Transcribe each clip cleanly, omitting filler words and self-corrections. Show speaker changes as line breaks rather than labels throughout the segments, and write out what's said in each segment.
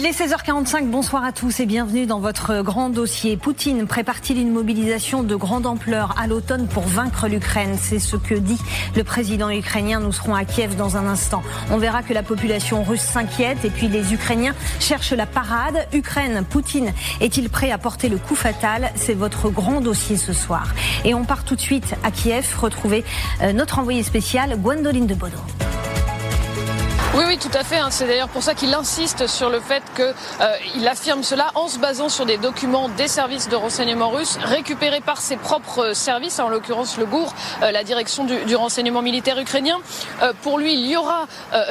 Il est 16h45, bonsoir à tous et bienvenue dans votre grand dossier. Poutine prépare-t-il une mobilisation de grande ampleur à l'automne pour vaincre l'Ukraine? C'est ce que dit le président ukrainien. Nous serons à Kiev dans un instant. On verra que la population russe s'inquiète et puis les Ukrainiens cherchent la parade. Ukraine, Poutine est-il prêt à porter le coup fatal? C'est votre grand dossier ce soir. Et on part tout de suite à Kiev, retrouver notre envoyé spécial, Gwendoline de Bodo.
Oui, tout à fait. C'est d'ailleurs pour ça qu'il insiste sur le fait qu'il affirme cela en se basant sur des documents des services de renseignement russes récupérés par ses propres services, en l'occurrence le GUR, la direction du renseignement militaire ukrainien. Pour lui, il y aura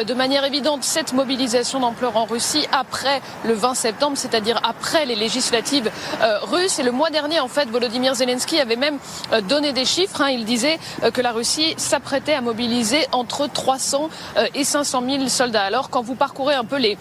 de manière évidente cette mobilisation d'ampleur en Russie après le 20 septembre, c'est-à-dire après les législatives russes. Et le mois dernier, en fait, Volodymyr Zelensky avait même donné des chiffres. Il disait que la Russie s'apprêtait à mobiliser entre 300 et 500 000 soldats. Alors, quand vous parcourez un peu les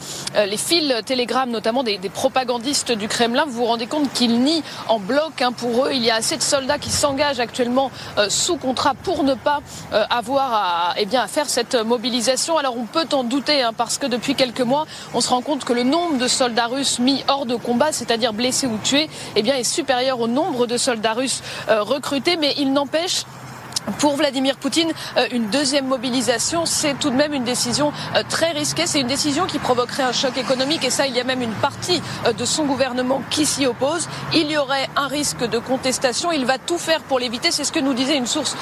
fils Telegram, notamment des propagandistes du Kremlin, vous vous rendez compte qu'ils nient en bloc. Pour eux, il y a assez de soldats qui s'engagent actuellement sous contrat pour ne pas avoir à faire cette mobilisation. Alors, on peut en douter, parce que depuis quelques mois, on se rend compte que le nombre de soldats russes mis hors de combat, c'est-à-dire blessés ou tués, est supérieur au nombre de soldats russes recrutés. Mais il n'empêche, pour Vladimir Poutine, une deuxième mobilisation, c'est tout de même une décision très risquée. C'est une décision qui provoquerait un choc économique et ça, il y a même une partie de son gouvernement qui s'y oppose. Il y aurait un risque de contestation. Il va tout faire pour l'éviter. C'est ce que nous disait une source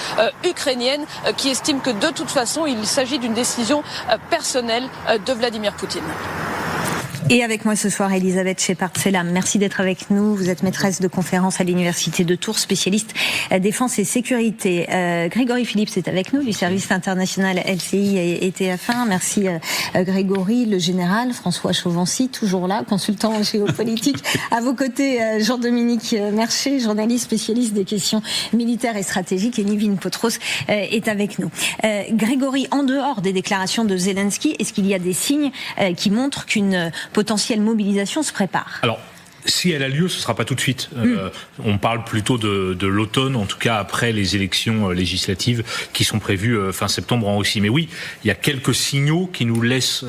ukrainienne qui estime que de toute façon, il s'agit d'une décision personnelle de Vladimir Poutine.
Et avec moi ce soir, Elisabeth Shepard-Selam. Merci d'être avec nous. Vous êtes maîtresse de conférence à l'Université de Tours, spécialiste défense et sécurité. Grégory Phillips est avec nous, du service international LCI et TF1. Merci Grégory. Le général François Chauvency, toujours là, consultant en géopolitique. À vos côtés, Jean-Dominique Merchet, journaliste spécialiste des questions militaires et stratégiques. Et Nivine Potros est avec nous. Grégory, en dehors des déclarations de Zelensky, est-ce qu'il y a des signes qui montrent qu'une potentielle mobilisation se prépare?
Alors, si elle a lieu, ce ne sera pas tout de suite. On parle plutôt de l'automne, en tout cas après les élections législatives qui sont prévues fin septembre en Russie. Mais oui, il y a quelques signaux qui nous laissent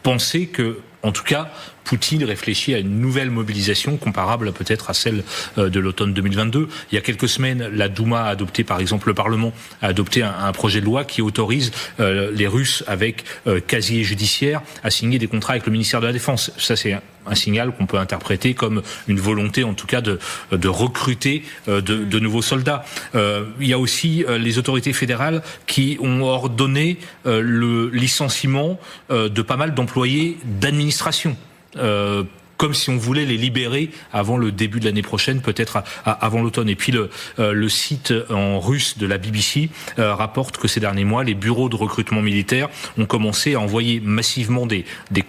penser que, en tout cas, Poutine réfléchit à une nouvelle mobilisation comparable peut-être à celle de l'automne 2022. Il y a quelques semaines, la Douma a adopté, par exemple, le Parlement a adopté un projet de loi qui autorise les Russes avec casier judiciaire à signer des contrats avec le ministère de la Défense. Ça, c'est un signal qu'on peut interpréter comme une volonté, en tout cas, de recruter de nouveaux soldats. Il y a aussi les autorités fédérales qui ont ordonné le licenciement de pas mal d'employés d'administration. Comme si on voulait les libérer avant le début de l'année prochaine, peut-être avant l'automne. Et puis le site en russe de la BBC rapporte que ces derniers mois, les bureaux de recrutement militaire ont commencé à envoyer massivement des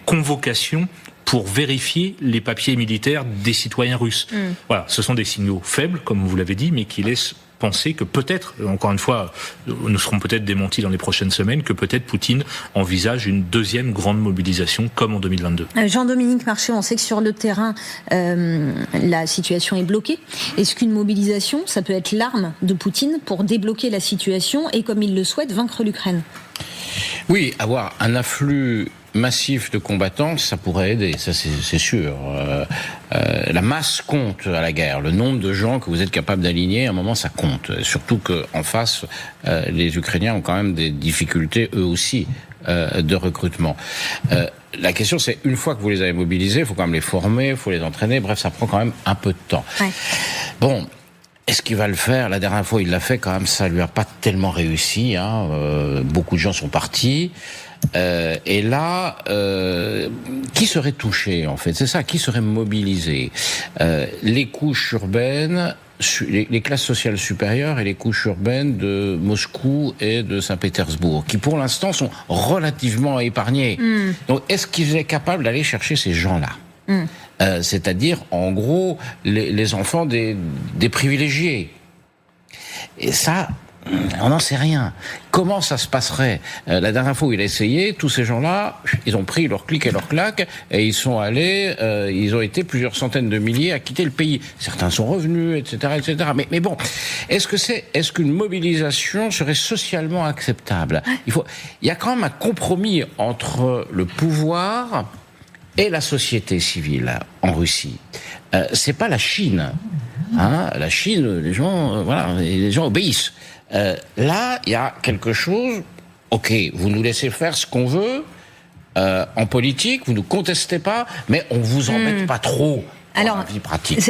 convocations pour vérifier les papiers militaires des citoyens russes. Voilà, ce sont des signaux faibles, comme vous l'avez dit, mais qui laissent penser que peut-être, encore une fois, nous serons peut-être démentis dans les prochaines semaines, que peut-être Poutine envisage une deuxième grande mobilisation comme en 2022.
Jean-Dominique Marché, on sait que sur le terrain, la situation est bloquée. Est-ce qu'une mobilisation, ça peut être l'arme de Poutine pour débloquer la situation et, comme il le souhaite, vaincre l'Ukraine?
Oui, avoir un afflux massif de combattants, ça pourrait aider, ça c'est sûr. La masse compte à la guerre. Le nombre de gens que vous êtes capable d'aligner, à un moment, ça compte. Surtout qu'en face, les Ukrainiens ont quand même des difficultés, eux aussi, de recrutement. La question, c'est, une fois que vous les avez mobilisés, il faut quand même les former, il faut les entraîner, bref, ça prend quand même un peu de temps. Ouais. Bon, est-ce qu'il va le faire? La dernière fois, il l'a fait quand même, ça lui a pas tellement réussi. Beaucoup de gens sont partis. Et là, qui serait touché en fait? C'est ça, qui serait mobilisé? Les couches urbaines, les classes sociales supérieures et les couches urbaines de Moscou et de Saint-Pétersbourg, qui pour l'instant sont relativement épargnées. Donc, est-ce qu'il est capable d'aller chercher ces gens-là? C'est-à-dire, en gros, les enfants des privilégiés. Et ça, on n'en sait rien. Comment ça se passerait? La dernière fois où il a essayé, tous ces gens-là, ils ont pris leur clic et leur claque et ils sont allés, ils ont été plusieurs centaines de milliers à quitter le pays. Certains sont revenus, etc., etc. Mais bon, est-ce qu'une mobilisation serait socialement acceptable? Il y a quand même un compromis entre le pouvoir et la société civile en Russie. C'est pas la Chine. La Chine, les gens obéissent. Là, il y a quelque chose. Ok, vous nous laissez faire ce qu'on veut en politique, vous nous contestez pas, mais on vous embête pas trop.
Alors,
la vie pratique.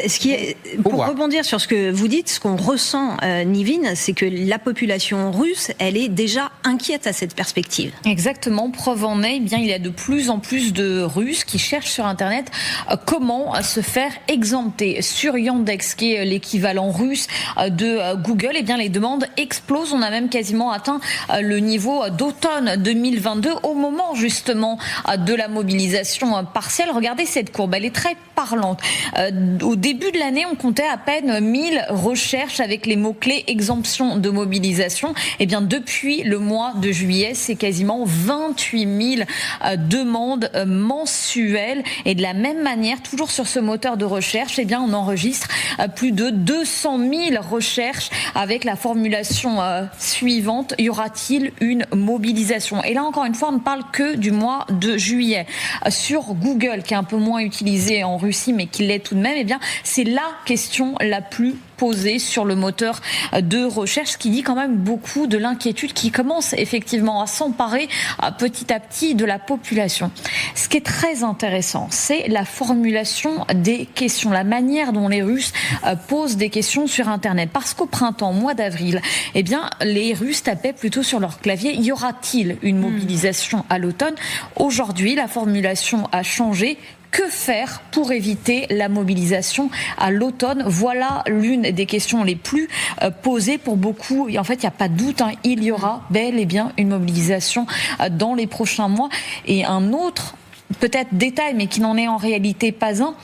Pour rebondir sur ce que vous dites, ce qu'on ressent, Nivine, c'est que la population russe, elle est déjà inquiète à cette perspective.
Exactement. Preuve en est, il y a de plus en plus de Russes qui cherchent sur Internet comment se faire exempter. Sur Yandex, qui est l'équivalent russe de Google, les demandes explosent. On a même quasiment atteint le niveau d'automne 2022, au moment justement de la mobilisation partielle. Regardez cette courbe, elle est très parlante. Au début de l'année, on comptait à peine 1000 recherches avec les mots-clés exemption de mobilisation. Depuis le mois de juillet, c'est quasiment 28 000 demandes mensuelles. Et de la même manière, toujours sur ce moteur de recherche, on enregistre plus de 200 000 recherches avec la formulation suivante: y aura-t-il une mobilisation? Et là, encore une fois, on ne parle que du mois de juillet. Sur Google, qui est un peu moins utilisé en Russie, mais qui l'est tout de même, c'est la question la plus posée sur le moteur de recherche, ce qui dit quand même beaucoup de l'inquiétude qui commence effectivement à s'emparer petit à petit de la population. Ce qui est très intéressant, c'est la formulation des questions, la manière dont les Russes posent des questions sur Internet. Parce qu'au printemps, mois d'avril, les Russes tapaient plutôt sur leur clavier: y aura-t-il une mobilisation à l'automne? Aujourd'hui, la formulation a changé. Que faire pour éviter la mobilisation à l'automne? Voilà l'une des questions les plus posées pour beaucoup. Et en fait, il n'y a pas de doute, il y aura bel et bien une mobilisation dans les prochains mois. Et un autre, peut-être détail, mais qui n'en est en réalité pas un,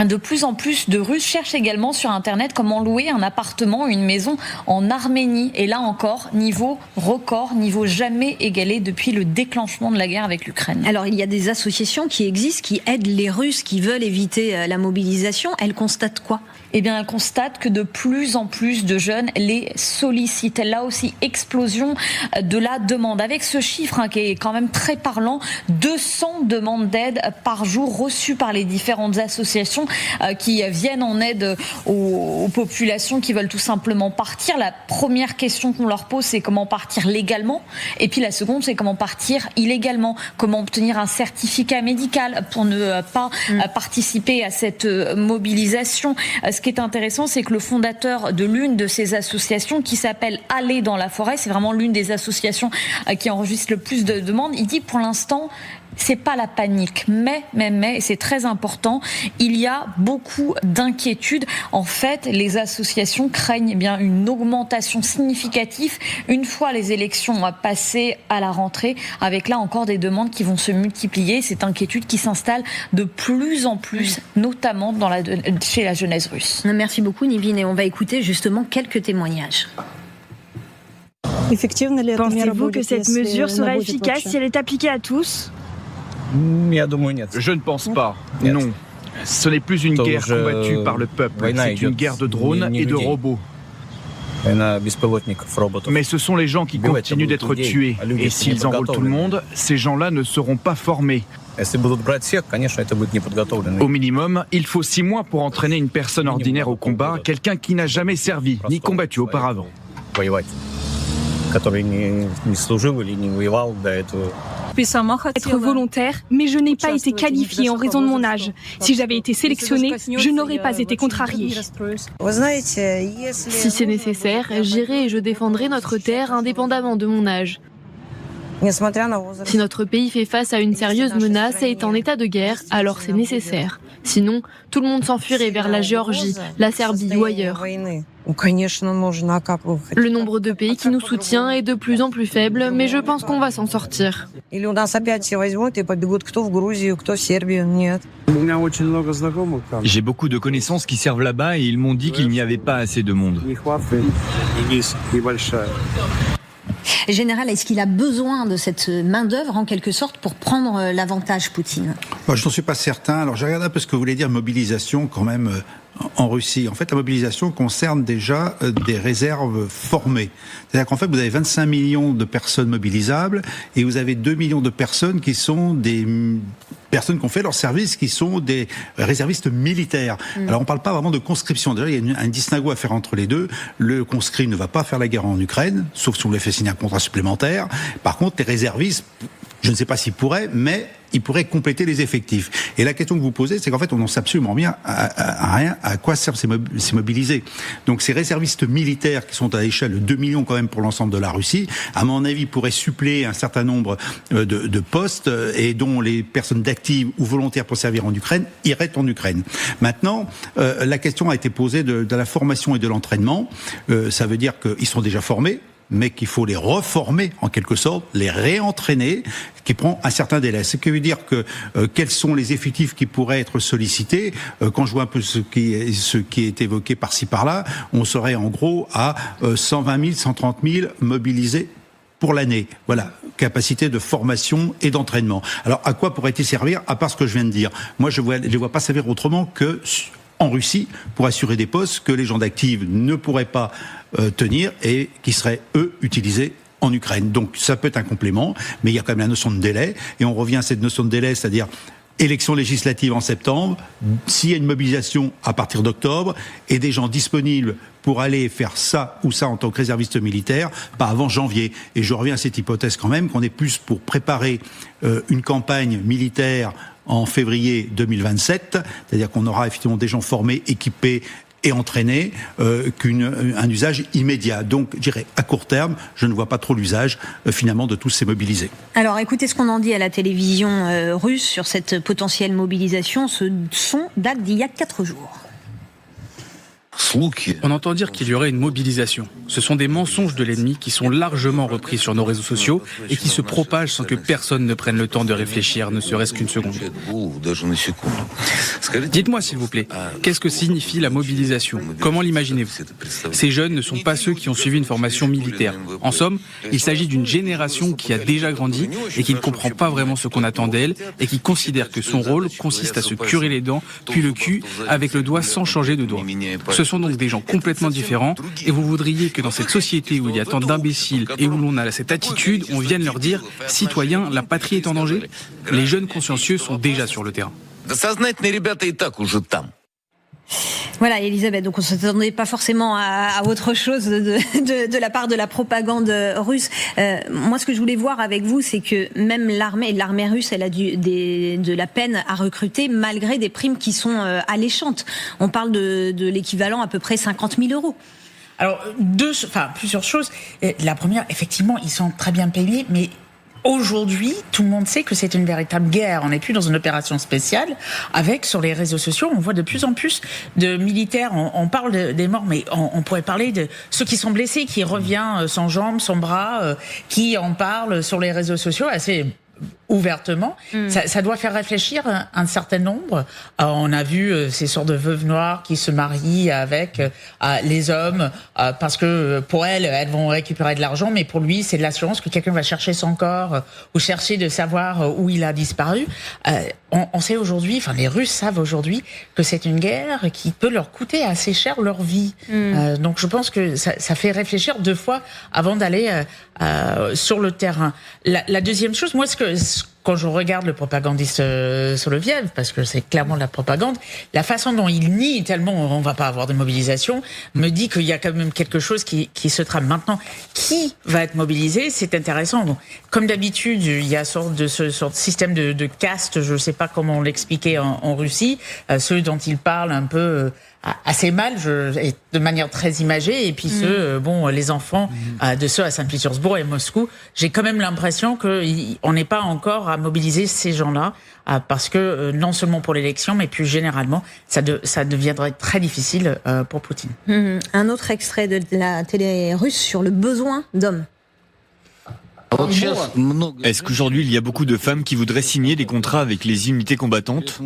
de plus en plus de Russes cherchent également sur Internet comment louer un appartement, une maison en Arménie. Et là encore, niveau record, niveau jamais égalé depuis le déclenchement de la guerre avec l'Ukraine.
Alors, il y a des associations qui existent, qui aident les Russes qui veulent éviter la mobilisation. Elles constatent quoi?
Elles constatent que de plus en plus de jeunes les sollicitent. Là aussi, explosion de la demande. Avec ce chiffre qui est quand même très parlant, 200 demandes d'aide par jour reçues par les différentes associations qui viennent en aide aux populations qui veulent tout simplement partir. La première question qu'on leur pose, c'est comment partir légalement. Et puis la seconde, c'est comment partir illégalement. Comment obtenir un certificat médical pour ne pas participer à cette mobilisation. Ce qui est intéressant, c'est que le fondateur de l'une de ces associations, qui s'appelle Aller dans la forêt, c'est vraiment l'une des associations qui enregistre le plus de demandes, il dit pour l'instant, c'est pas la panique, mais, c'est très important, il y a beaucoup d'inquiétudes. En fait, les associations craignent une augmentation significative une fois les élections passées à la rentrée, avec là encore des demandes qui vont se multiplier. Cette inquiétude qui s'installe de plus en plus, notamment chez la jeunesse russe.
Merci beaucoup, Nivine, et on va écouter justement quelques témoignages.
Pensez-vous que cette mesure sera efficace si elle est appliquée à tous?
Je ne pense pas, non. Ce n'est plus une guerre combattue par le peuple, c'est une guerre de drones et de robots. Mais ce sont les gens qui continuent d'être tués. Et s'ils enrôlent tout le monde, ces gens-là ne seront pas formés. Au minimum, il faut 6 mois pour entraîner une personne ordinaire au combat, quelqu'un qui n'a jamais servi ni combattu auparavant.
Être volontaire, mais je n'ai pas été qualifiée en raison de mon âge. Si j'avais été sélectionnée, je n'aurais pas été contrariée.
Si c'est nécessaire, j'irai et je défendrai notre terre indépendamment de mon âge. Si notre pays fait face à une sérieuse menace et est en état de guerre, alors c'est nécessaire. Sinon, tout le monde s'enfuirait vers la Géorgie, la Serbie ou ailleurs. Le nombre de pays qui nous soutient est de plus en plus faible, mais je pense qu'on va s'en sortir.
J'ai beaucoup de connaissances qui servent là-bas et ils m'ont dit qu'il n'y avait pas assez de monde.
Général, est-ce qu'il a besoin de cette main-d'œuvre en quelque sorte pour prendre l'avantage, Poutine?
Je n'en suis pas certain. Alors j'ai regardé un peu ce que vous voulez dire mobilisation quand même en Russie. En fait, la mobilisation concerne déjà des réserves formées. C'est-à-dire qu'en fait, vous avez 25 millions de personnes mobilisables et vous avez 2 millions de personnes qui sont des personnes qui ont fait leur service, qui sont des réservistes militaires. Alors on parle pas vraiment de conscription. Déjà, il y a un distinguo à faire entre les deux. Le conscrit ne va pas faire la guerre en Ukraine, sauf si vous voulez faire signer un contrat supplémentaire. Par contre, les réservistes, je ne sais pas s'ils pourraient, mais ils pourraient compléter les effectifs. Et la question que vous posez, c'est qu'en fait, on n'en sait absolument rien à quoi servent ces mobilisés. Donc ces réservistes militaires qui sont à l'échelle de 2 millions quand même pour l'ensemble de la Russie, à mon avis, pourraient suppléer un certain nombre de postes et dont les personnes d'actives ou volontaires pour servir en Ukraine iraient en Ukraine. Maintenant, la question a été posée de la formation et de l'entraînement. Ça veut dire qu'ils sont déjà formés, mais qu'il faut les reformer en quelque sorte, les réentraîner, qui prend un certain délai. Ce qui veut dire que quels sont les effectifs qui pourraient être sollicités. Quand je vois un peu ce qui est évoqué par-ci par-là, on serait en gros à 120 000, 130 000 mobilisés pour l'année. Voilà, capacité de formation et d'entraînement. Alors à quoi pourrait-il servir, à part ce que je viens de dire? Moi je vois pas servir autrement que en Russie pour assurer des postes que les gens d'active ne pourraient pas tenir et qui seraient, eux, utilisés en Ukraine. Donc ça peut être un complément, mais il y a quand même la notion de délai, et on revient à cette notion de délai, c'est-à-dire élections législatives en septembre, s'il y a une mobilisation à partir d'octobre, et des gens disponibles pour aller faire ça ou ça en tant que réserviste militaire, pas avant janvier. Et je reviens à cette hypothèse quand même, qu'on est plus pour préparer une campagne militaire en février 2027, c'est-à-dire qu'on aura effectivement des gens formés, équipés et entraînés, qu'un usage immédiat. Donc, je dirais, à court terme, je ne vois pas trop l'usage, finalement, de tous ces mobilisés.
Alors, écoutez ce qu'on en dit à la télévision russe sur cette potentielle mobilisation. Ce son date d'il y a 4 jours.
On entend dire qu'il y aurait une mobilisation. Ce sont des mensonges de l'ennemi qui sont largement repris sur nos réseaux sociaux et qui se propagent sans que personne ne prenne le temps de réfléchir, ne serait-ce qu'une seconde. Dites-moi s'il vous plaît, qu'est-ce que signifie la mobilisation? Comment l'imaginez-vous? Ces jeunes ne sont pas ceux qui ont suivi une formation militaire. En somme, il s'agit d'une génération qui a déjà grandi et qui ne comprend pas vraiment ce qu'on attend d'elle et qui considère que son rôle consiste à se curer les dents puis le cul avec le doigt sans changer de doigt. Ce sont donc des gens complètement différents et vous voudriez que dans cette société où il y a tant d'imbéciles et où l'on a cette attitude, on vienne leur dire « Citoyens, la patrie est en danger ». Les jeunes consciencieux sont déjà sur le terrain.
Voilà, Elisabeth, donc on ne s'attendait pas forcément à autre chose de la part de la propagande russe. Moi, ce que je voulais voir avec vous, c'est que même l'armée russe, elle a de la peine à recruter malgré des primes qui sont alléchantes. On parle de l'équivalent à peu près 50 000 €.
Alors, plusieurs choses. La première, effectivement, ils sont très bien payés, mais aujourd'hui, tout le monde sait que c'est une véritable guerre. On n'est plus dans une opération spéciale. Avec, sur les réseaux sociaux, on voit de plus en plus de militaires. On parle des morts, mais on pourrait parler de ceux qui sont blessés, qui reviennent sans jambes, sans bras, qui en parlent sur les réseaux sociaux assez ouvertement. Ça doit faire réfléchir un certain nombre. On a vu ces sortes de veuves noires qui se marient avec les hommes parce que pour elles vont récupérer de l'argent, mais pour lui, c'est de l'assurance que quelqu'un va chercher son corps ou chercher de savoir où il a disparu. On sait aujourd'hui, enfin les Russes savent aujourd'hui que c'est une guerre qui peut leur coûter assez cher leur vie. Donc je pense que ça fait réfléchir 2 fois avant d'aller sur le terrain. La deuxième chose, moi, quand je regarde le propagandiste Soloviev, parce que c'est clairement de la propagande, la façon dont il nie tellement on va pas avoir de mobilisation, me dit qu'il y a quand même quelque chose qui se trame. Maintenant, qui va être mobilisé? C'est intéressant. Bon, comme d'habitude, il y a ce système de caste, je sais pas comment on l'expliquait en Russie, ceux dont il parle un peu assez mal, et de manière très imagée, et puis les enfants de ceux à Saint-Pétersbourg et Moscou, j'ai quand même l'impression qu'on n'est pas encore à mobiliser ces gens-là, parce que non seulement pour l'élection, mais plus généralement, ça deviendrait très difficile pour Poutine.
Un autre extrait de la télé russe sur le besoin d'hommes.
Est-ce qu'aujourd'hui il y a beaucoup de femmes qui voudraient signer des contrats avec les unités combattantes?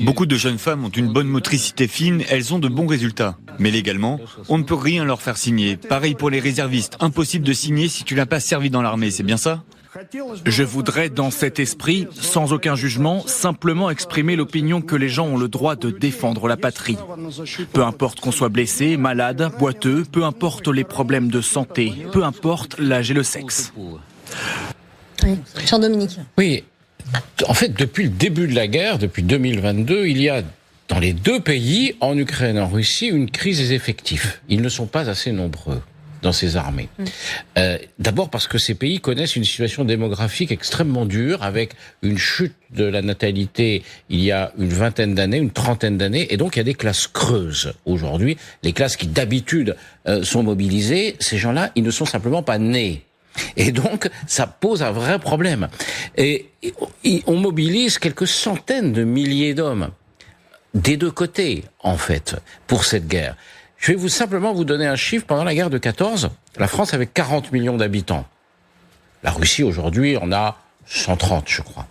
Beaucoup de jeunes femmes ont une bonne motricité fine, elles ont de bons résultats. Mais légalement, on ne peut rien leur faire signer. Pareil pour les réservistes, impossible de signer si tu n'as pas servi dans l'armée, c'est bien ça?
Je voudrais, dans cet esprit, sans aucun jugement, simplement exprimer l'opinion que les gens ont le droit de défendre la patrie. Peu importe qu'on soit blessé, malade, boiteux, peu importe les problèmes de santé, peu importe l'âge et le sexe.
Oui, Jean-Dominique.
Oui, En fait, depuis le début de la guerre, depuis 2022, il y a dans les deux pays, en Ukraine et en Russie, une crise des effectifs. Ils ne sont pas assez nombreux dans ces armées. D'abord parce que ces pays connaissent une situation démographique extrêmement dure, avec une chute de la natalité il y a une vingtaine d'années, une trentaine d'années, et donc il y a des classes creuses aujourd'hui. Les classes qui d'habitude sont mobilisées, ces gens-là, ils ne sont simplement pas nés. Et donc, ça pose un vrai problème. Et on mobilise quelques centaines de milliers d'hommes, des deux côtés, en fait, pour cette guerre. Je vais simplement vous donner un chiffre. Pendant la guerre de 14, la France avait 40 millions d'habitants. La Russie, aujourd'hui, en a 130, je crois.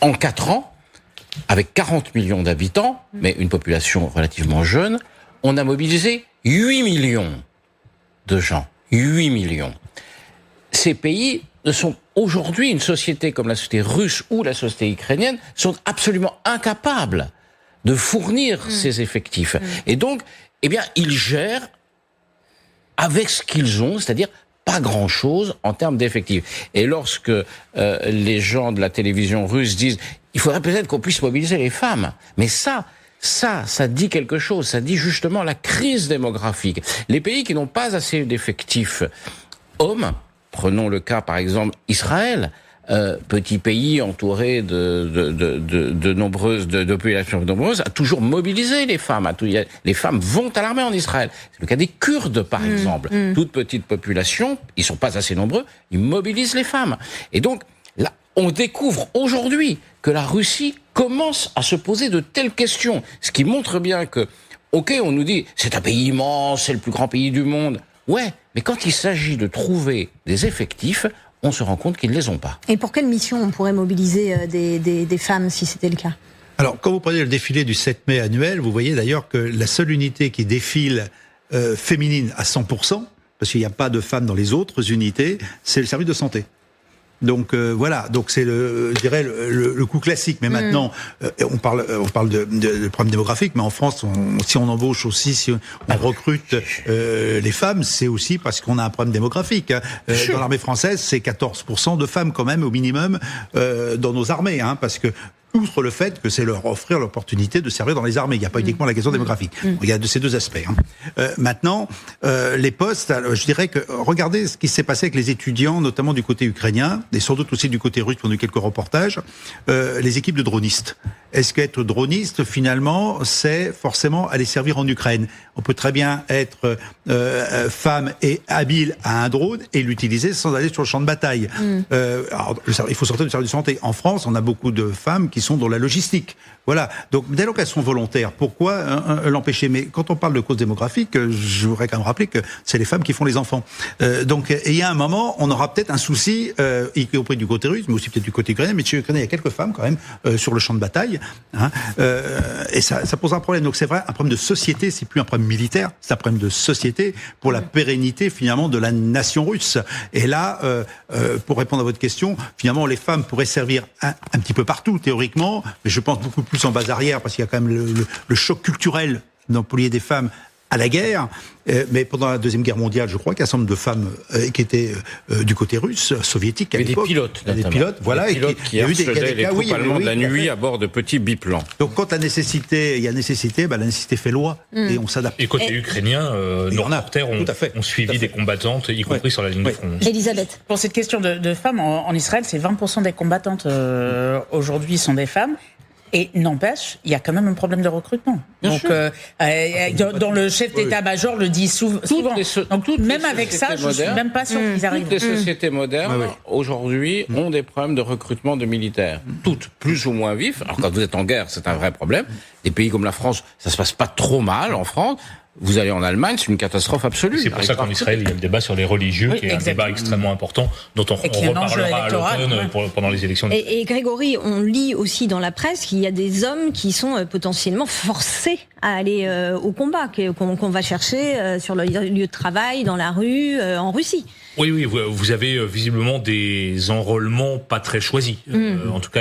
En 4 ans, avec 40 millions d'habitants, mais une population relativement jeune, on a mobilisé 8 millions de gens. 8 millions. Ces pays ne sont aujourd'hui, une société comme la société russe ou la société ukrainienne, sont absolument incapables de fournir ces effectifs. Et donc, eh bien, ils gèrent avec ce qu'ils ont, c'est-à-dire pas grand-chose en termes d'effectifs. Et lorsque les gens de la télévision russe disent « il faudrait peut-être qu'on puisse mobiliser les femmes », mais ça dit quelque chose, ça dit justement la crise démographique. Les pays qui n'ont pas assez d'effectifs hommes, prenons le cas par exemple Israël, petit pays entouré de nombreuses populations nombreuses, a toujours mobilisé les femmes. Les femmes vont à l'armée en Israël. C'est le cas des Kurdes, par exemple. Toute petite population, ils sont pas assez nombreux, ils mobilisent les femmes. Et donc, là, on découvre aujourd'hui que la Russie commence à se poser de telles questions. Ce qui montre bien que, ok, on nous dit, c'est un pays immense, c'est le plus grand pays du monde. Ouais, mais quand il s'agit de trouver des effectifs, on se rend compte qu'ils ne les ont pas.
Et pour quelle mission on pourrait mobiliser des femmes si c'était le cas ?
Alors, quand vous prenez le défilé du 7 mai annuel, vous voyez d'ailleurs que la seule unité qui défile féminine à 100%, parce qu'il n'y a pas de femmes dans les autres unités, c'est le service de santé. Donc voilà, donc c'est je dirais le coup classique. Mais maintenant, on parle de problème démographique, mais en France, si on embauche aussi, si on recrute les femmes, c'est aussi parce qu'on a un problème démographique. Dans l'armée française, c'est 14% de femmes quand même au minimum dans nos armées, parce que outre le fait que c'est leur offrir l'opportunité de servir dans les armées. Il n'y a pas uniquement la question démographique. Il y a de ces deux aspects. Maintenant, les postes, je dirais que regardez ce qui s'est passé avec les étudiants, notamment du côté ukrainien, et sans doute aussi du côté russe, on a eu quelques reportages, les équipes de dronistes. Est-ce qu'être droniste, finalement, c'est forcément aller servir en Ukraine ? On peut très bien être femme et habile à un drone et l'utiliser sans aller sur le champ de bataille. Alors, il faut sortir du service de santé. En France, on a beaucoup de femmes qui sont dans la logistique. Voilà. Donc, dès lors qu'elles sont volontaires, pourquoi l'empêcher ? Mais quand on parle de cause démographique, je voudrais quand même rappeler que c'est les femmes qui font les enfants. Donc, il y a un moment, on aura peut-être un souci, y compris du côté russe, mais aussi peut-être du côté ukrainien. Mais chez l'Ukraine, il y a quelques femmes quand même sur le champ de bataille. Et ça pose un problème. Donc, c'est vrai, un problème de société, c'est plus un problème militaire, c'est un problème de société pour la pérennité, finalement, de la nation russe. Et là, pour répondre à votre question, finalement, les femmes pourraient servir un petit peu partout, théoriquement, mais je pense beaucoup plus en base arrière, parce qu'il y a quand même le choc culturel d'employer des femmes à la guerre. Mais pendant la Deuxième Guerre mondiale, je crois qu'il y a un certain nombre de femmes qui étaient du côté russe, soviétique à l'époque.
Des pilotes,
notamment. Des pilotes, voilà.
Des pilotes qui harcelaient les troupes allemandes la nuit à bord de petits biplans.
Donc quand il y a nécessité, la nécessité fait loi, et on s'adapte.
Et côté ukrainien, nos reporters ont suivi des combattantes, y compris sur la ligne de front.
Elisabeth.
Pour cette question de femmes, en Israël, c'est 20% des combattantes aujourd'hui sont des femmes. Et n'empêche, il y a quand même un problème de recrutement. Donc, dans le chef d'état-major le dit souvent. Donc, même avec ça, je ne suis même pas sûr qu'ils arrivent.
Toutes les sociétés modernes, aujourd'hui, ont des problèmes de recrutement de militaires. Toutes, plus ou moins vifs. Alors, quand vous êtes en guerre, c'est un vrai problème. Des pays comme la France, ça se passe pas trop mal en France. Vous allez en Allemagne, c'est une catastrophe absolue.
C'est pour ça qu'en Israël, il y a le débat sur les religieux, qui est un débat extrêmement important, dont on reparlera à l'automne pendant les élections.
Et Grégory, on lit aussi dans la presse qu'il y a des hommes qui sont potentiellement forcés à aller au combat, qu'on va chercher sur le lieu de travail, dans la rue, en Russie.
Oui, vous avez visiblement des enrôlements pas très choisis. En tout cas,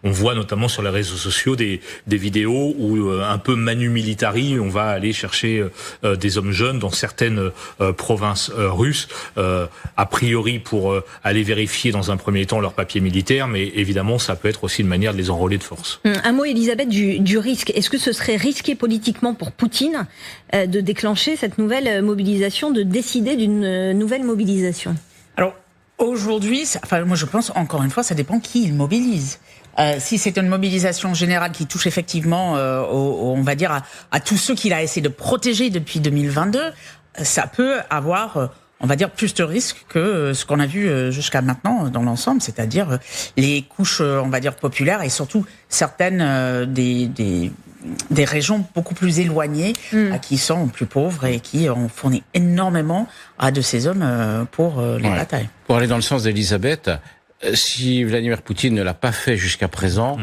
on voit notamment sur les réseaux sociaux des vidéos où un peu manu militari, on va aller chercher des hommes jeunes dans certaines provinces russes, a priori pour aller vérifier dans un premier temps leur papier militaire, mais évidemment, ça peut être aussi une manière de les enrôler de force.
Un mot, Elisabeth, du risque. Est-ce que ce serait risqué politiquement pour Poutine de déclencher cette nouvelle mobilisation, de décider d'une nouvelle mobilisation?
Alors, aujourd'hui, moi je pense, encore une fois, ça dépend qui il mobilise. Si c'est une mobilisation générale qui touche effectivement, on va dire, à tous ceux qu'il a essayé de protéger depuis 2022, ça peut avoir, on va dire, plus de risques que ce qu'on a vu jusqu'à maintenant dans l'ensemble, c'est-à-dire les couches, on va dire, populaires et surtout certaines des régions beaucoup plus éloignées qui sont plus pauvres et qui ont fourni énormément à de ces hommes pour les batailles.
Pour aller dans le sens d'Elisabeth, si Vladimir Poutine ne l'a pas fait jusqu'à présent,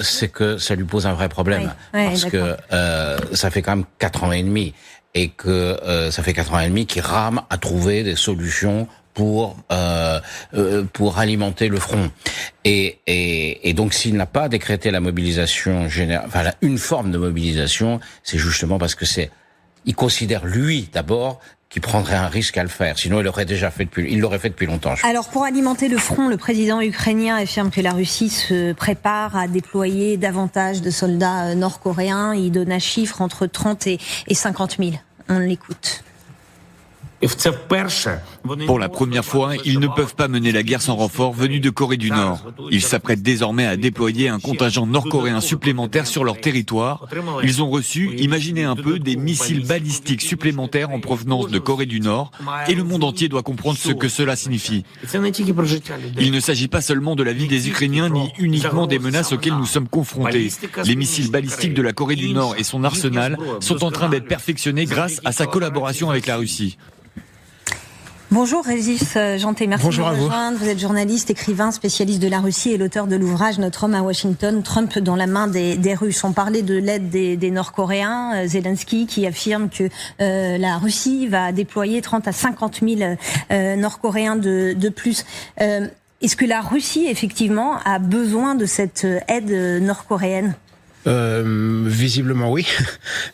c'est que ça lui pose un vrai problème. Parce que ça fait quand même 4 ans et demi et que ça fait 4 ans et demi qu'il rame à trouver des solutions pour alimenter le front. Et donc s'il n'a pas décrété la mobilisation générale, enfin une forme de mobilisation, c'est justement parce que il considère lui d'abord qu'il prendrait un risque à le faire. Sinon, il l'aurait fait depuis longtemps.
Alors, pour alimenter le front, le président ukrainien affirme que la Russie se prépare à déployer davantage de soldats nord-coréens. Il donne un chiffre entre 30 et 50 000. On l'écoute.
Pour la première fois, ils ne peuvent pas mener la guerre sans renfort venu de Corée du Nord. Ils s'apprêtent désormais à déployer un contingent nord-coréen supplémentaire sur leur territoire. Ils ont reçu, imaginez un peu, des missiles balistiques supplémentaires en provenance de Corée du Nord, et le monde entier doit comprendre ce que cela signifie. Il ne s'agit pas seulement de la vie des Ukrainiens, ni uniquement des menaces auxquelles nous sommes confrontés. Les missiles balistiques de la Corée du Nord et son arsenal sont en train d'être perfectionnés grâce à sa collaboration avec la Russie.
Bonjour Régis Janté, merci de nous rejoindre. Vous êtes journaliste, écrivain, spécialiste de la Russie et l'auteur de l'ouvrage Notre homme à Washington, Trump dans la main des Russes. On parlait de l'aide des Nord-Coréens, Zelensky qui affirme que la Russie va déployer 30 à 50 000 Nord-Coréens de plus. Est-ce que la Russie, effectivement, a besoin de cette aide nord-coréenne ?
Visiblement oui.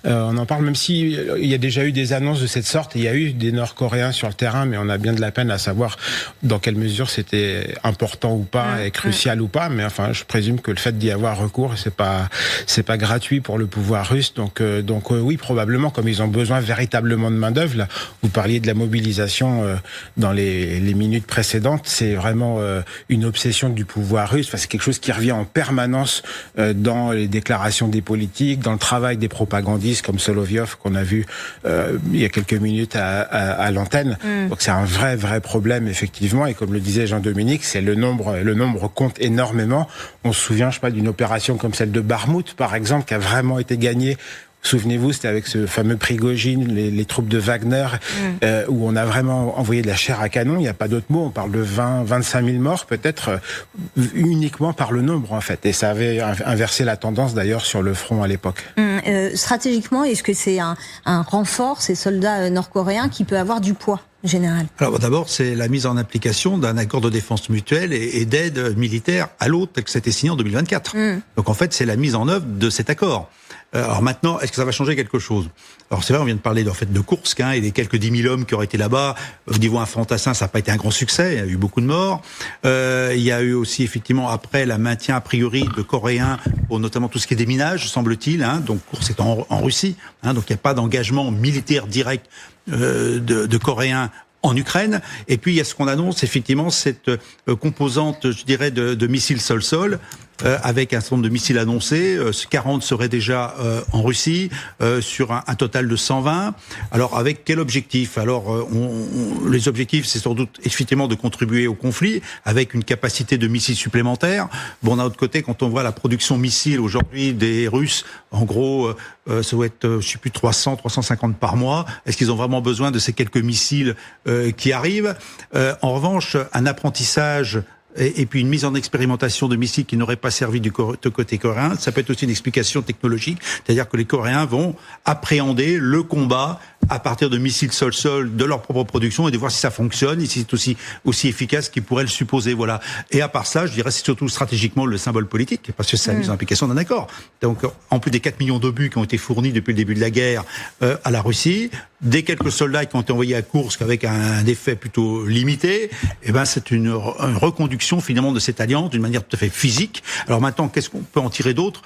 On en parle, même si il y a déjà eu des annonces de cette sorte. Il y a eu des Nord-Coréens sur le terrain, mais on a bien de la peine à savoir dans quelle mesure c'était important ou pas et crucial ou pas. Mais enfin, je présume que le fait d'y avoir recours, c'est pas gratuit pour le pouvoir russe. Donc oui, probablement, comme ils ont besoin véritablement de main d'œuvre. Là, vous parliez de la mobilisation dans les minutes précédentes. C'est vraiment une obsession du pouvoir russe. Enfin, c'est quelque chose qui revient en permanence dans les déclarations des politiques, dans le travail des propagandistes comme Solovyov qu'on a vu il y a quelques minutes à l'antenne. Donc c'est un vrai problème effectivement, et comme le disait Jean-Dominique, c'est le nombre compte énormément. On se souvient, je sais pas, d'une opération comme celle de Barmout par exemple, qui a vraiment été gagnée. Souvenez-vous, c'était avec ce fameux Prigojine, les troupes de Wagner, où on a vraiment envoyé de la chair à canon. Il n'y a pas d'autre mot. On parle de 25 000 morts, peut-être uniquement par le nombre, en fait. Et ça avait inversé la tendance, d'ailleurs, sur le front à l'époque.
Stratégiquement, est-ce que c'est un renfort, ces soldats nord-coréens, qui peut avoir du poids général? Alors
d'abord, c'est la mise en application d'un accord de défense mutuelle et d'aide militaire à l'autre qui s'était signé en 2024. Donc en fait, c'est la mise en œuvre de cet accord. Alors maintenant, est-ce que ça va changer quelque chose? Alors c'est vrai, on vient de parler de Koursk et des quelques 10 000 hommes qui auraient été là-bas. Au niveau infantassin, ça n'a pas été un grand succès, il y a eu beaucoup de morts. Il y a eu aussi effectivement après la maintien a priori de Coréens pour notamment tout ce qui est déminage, semble-t-il. Donc Koursk est en Russie, donc il n'y a pas d'engagement militaire direct de Coréens en Ukraine. Et puis il y a ce qu'on annonce effectivement, cette composante, je dirais, de missiles sol-sol, avec un certain nombre de missiles annoncés. 40 seraient déjà en Russie, sur un total de 120. Alors avec quel objectif? Alors les objectifs, c'est sans doute effectivement de contribuer au conflit avec une capacité de missiles supplémentaires. Bon, d'un autre côté, quand on voit la production missile aujourd'hui des Russes, en gros, ça doit être, je sais plus, 300, 350 par mois. Est-ce qu'ils ont vraiment besoin de ces quelques missiles qui arrivent? En revanche, un apprentissage et puis une mise en expérimentation de missiles qui n'auraient pas servi de côté coréen. Ça peut être aussi une explication technologique, c'est-à-dire que les Coréens vont appréhender le combat à partir de missiles sol-sol de leur propre production et de voir si ça fonctionne et si c'est aussi efficace qu'ils pourraient le supposer. Voilà. Et à part ça, je dirais c'est surtout stratégiquement le symbole politique, parce que c'est la mise en application d'un accord. Donc, en plus des 4 millions d'obus qui ont été fournis depuis le début de la guerre à la Russie, des quelques soldats qui ont été envoyés à Koursk avec un effet plutôt limité, eh ben c'est une reconduction finalement de cette alliance d'une manière tout à fait physique. Alors maintenant, qu'est-ce qu'on peut en tirer d'autre ?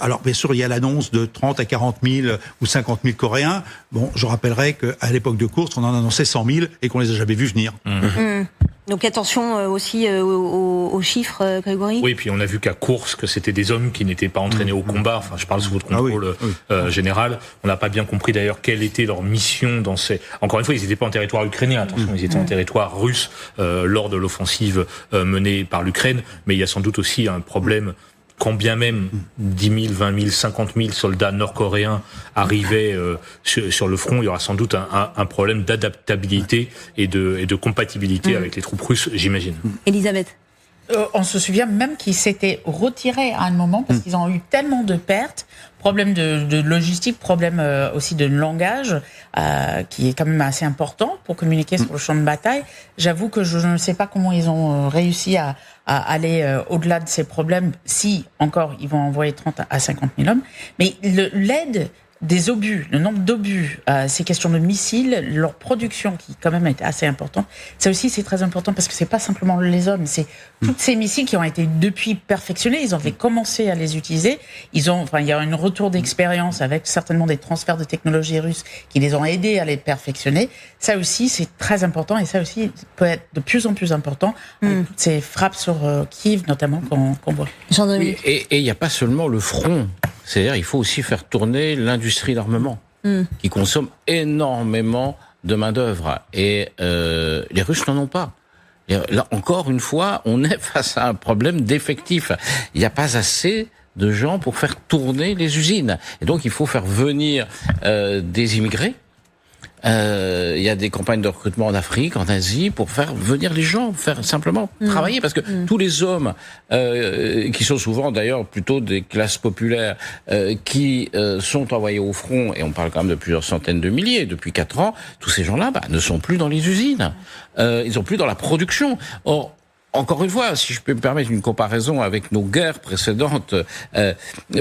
Alors bien sûr, il y a l'annonce de 30 à 40 000 ou 50 000 Coréens. Bon, je rappellerai qu'à l'époque de Koursk, on en annonçait 100 000 et qu'on les a jamais vus venir.
Donc attention aussi aux chiffres, Grégory.
Oui, puis on a vu qu'à Koursk, c'était des hommes qui n'étaient pas entraînés au combat. Enfin, je parle sous votre contrôle général. On n'a pas bien compris d'ailleurs quelle était leur mission dans ces... Encore une fois, ils n'étaient pas en territoire ukrainien, attention, ils étaient en territoire russe lors de l'offensive menée par l'Ukraine. Mais il y a sans doute aussi un problème... Quand bien même 10 000, 20 000, 50 000 soldats nord-coréens arrivaient sur le front, il y aura sans doute un problème d'adaptabilité et de compatibilité avec les troupes russes, j'imagine.
Elisabeth.
On se souvient même qu'ils s'étaient retirés à un moment parce qu'ils ont eu tellement de pertes, problème de logistique, problème aussi de langage, qui est quand même assez important pour communiquer sur le champ de bataille. J'avoue que je ne sais pas comment ils ont réussi à aller au-delà de ces problèmes, si encore ils vont envoyer 30 à 50 000 hommes. Mais l'aide des obus, le nombre d'obus, ces questions de missiles, leur production qui quand même est assez importante. Ça aussi c'est très important parce que c'est pas simplement les hommes, c'est toutes ces missiles qui ont été depuis perfectionnés, ils ont commencé à les utiliser. Il y a un retour d'expérience avec certainement des transferts de technologies russes qui les ont aidés à les perfectionner. Ça aussi c'est très important et ça aussi peut être de plus en plus important avec toutes ces frappes sur Kiev notamment qu'on voit.
Oui, et il n'y a pas seulement le front. C'est-à-dire il faut aussi faire tourner l'industrie d'armement, qui consomme énormément de main-d'œuvre. Et les Russes n'en ont pas. Et là, encore une fois, on est face à un problème d'effectifs. Il n'y a pas assez de gens pour faire tourner les usines. Et donc il faut faire venir des immigrés. Il y a des campagnes de recrutement en Afrique, en Asie, pour faire venir les gens, faire simplement travailler, parce que tous les hommes qui sont souvent d'ailleurs plutôt des classes populaires qui sont envoyés au front, et on parle quand même de plusieurs centaines de milliers depuis 4 ans, tous ces gens-là ne sont plus dans les usines, ils sont plus dans la production. Or, encore une fois, si je peux me permettre une comparaison avec nos guerres précédentes,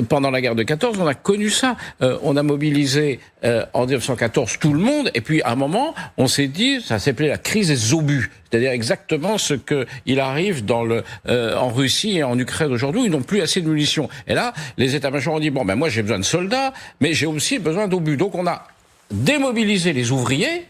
pendant la guerre de 14, on a connu ça. On a mobilisé en 1914 tout le monde, et puis à un moment, on s'est dit, ça s'appelait la crise des obus. C'est-à-dire exactement ce que il arrive en Russie et en Ukraine aujourd'hui, ils n'ont plus assez de munitions. Et là, les états-majors ont dit, moi j'ai besoin de soldats, mais j'ai aussi besoin d'obus. Donc on a démobilisé les ouvriers.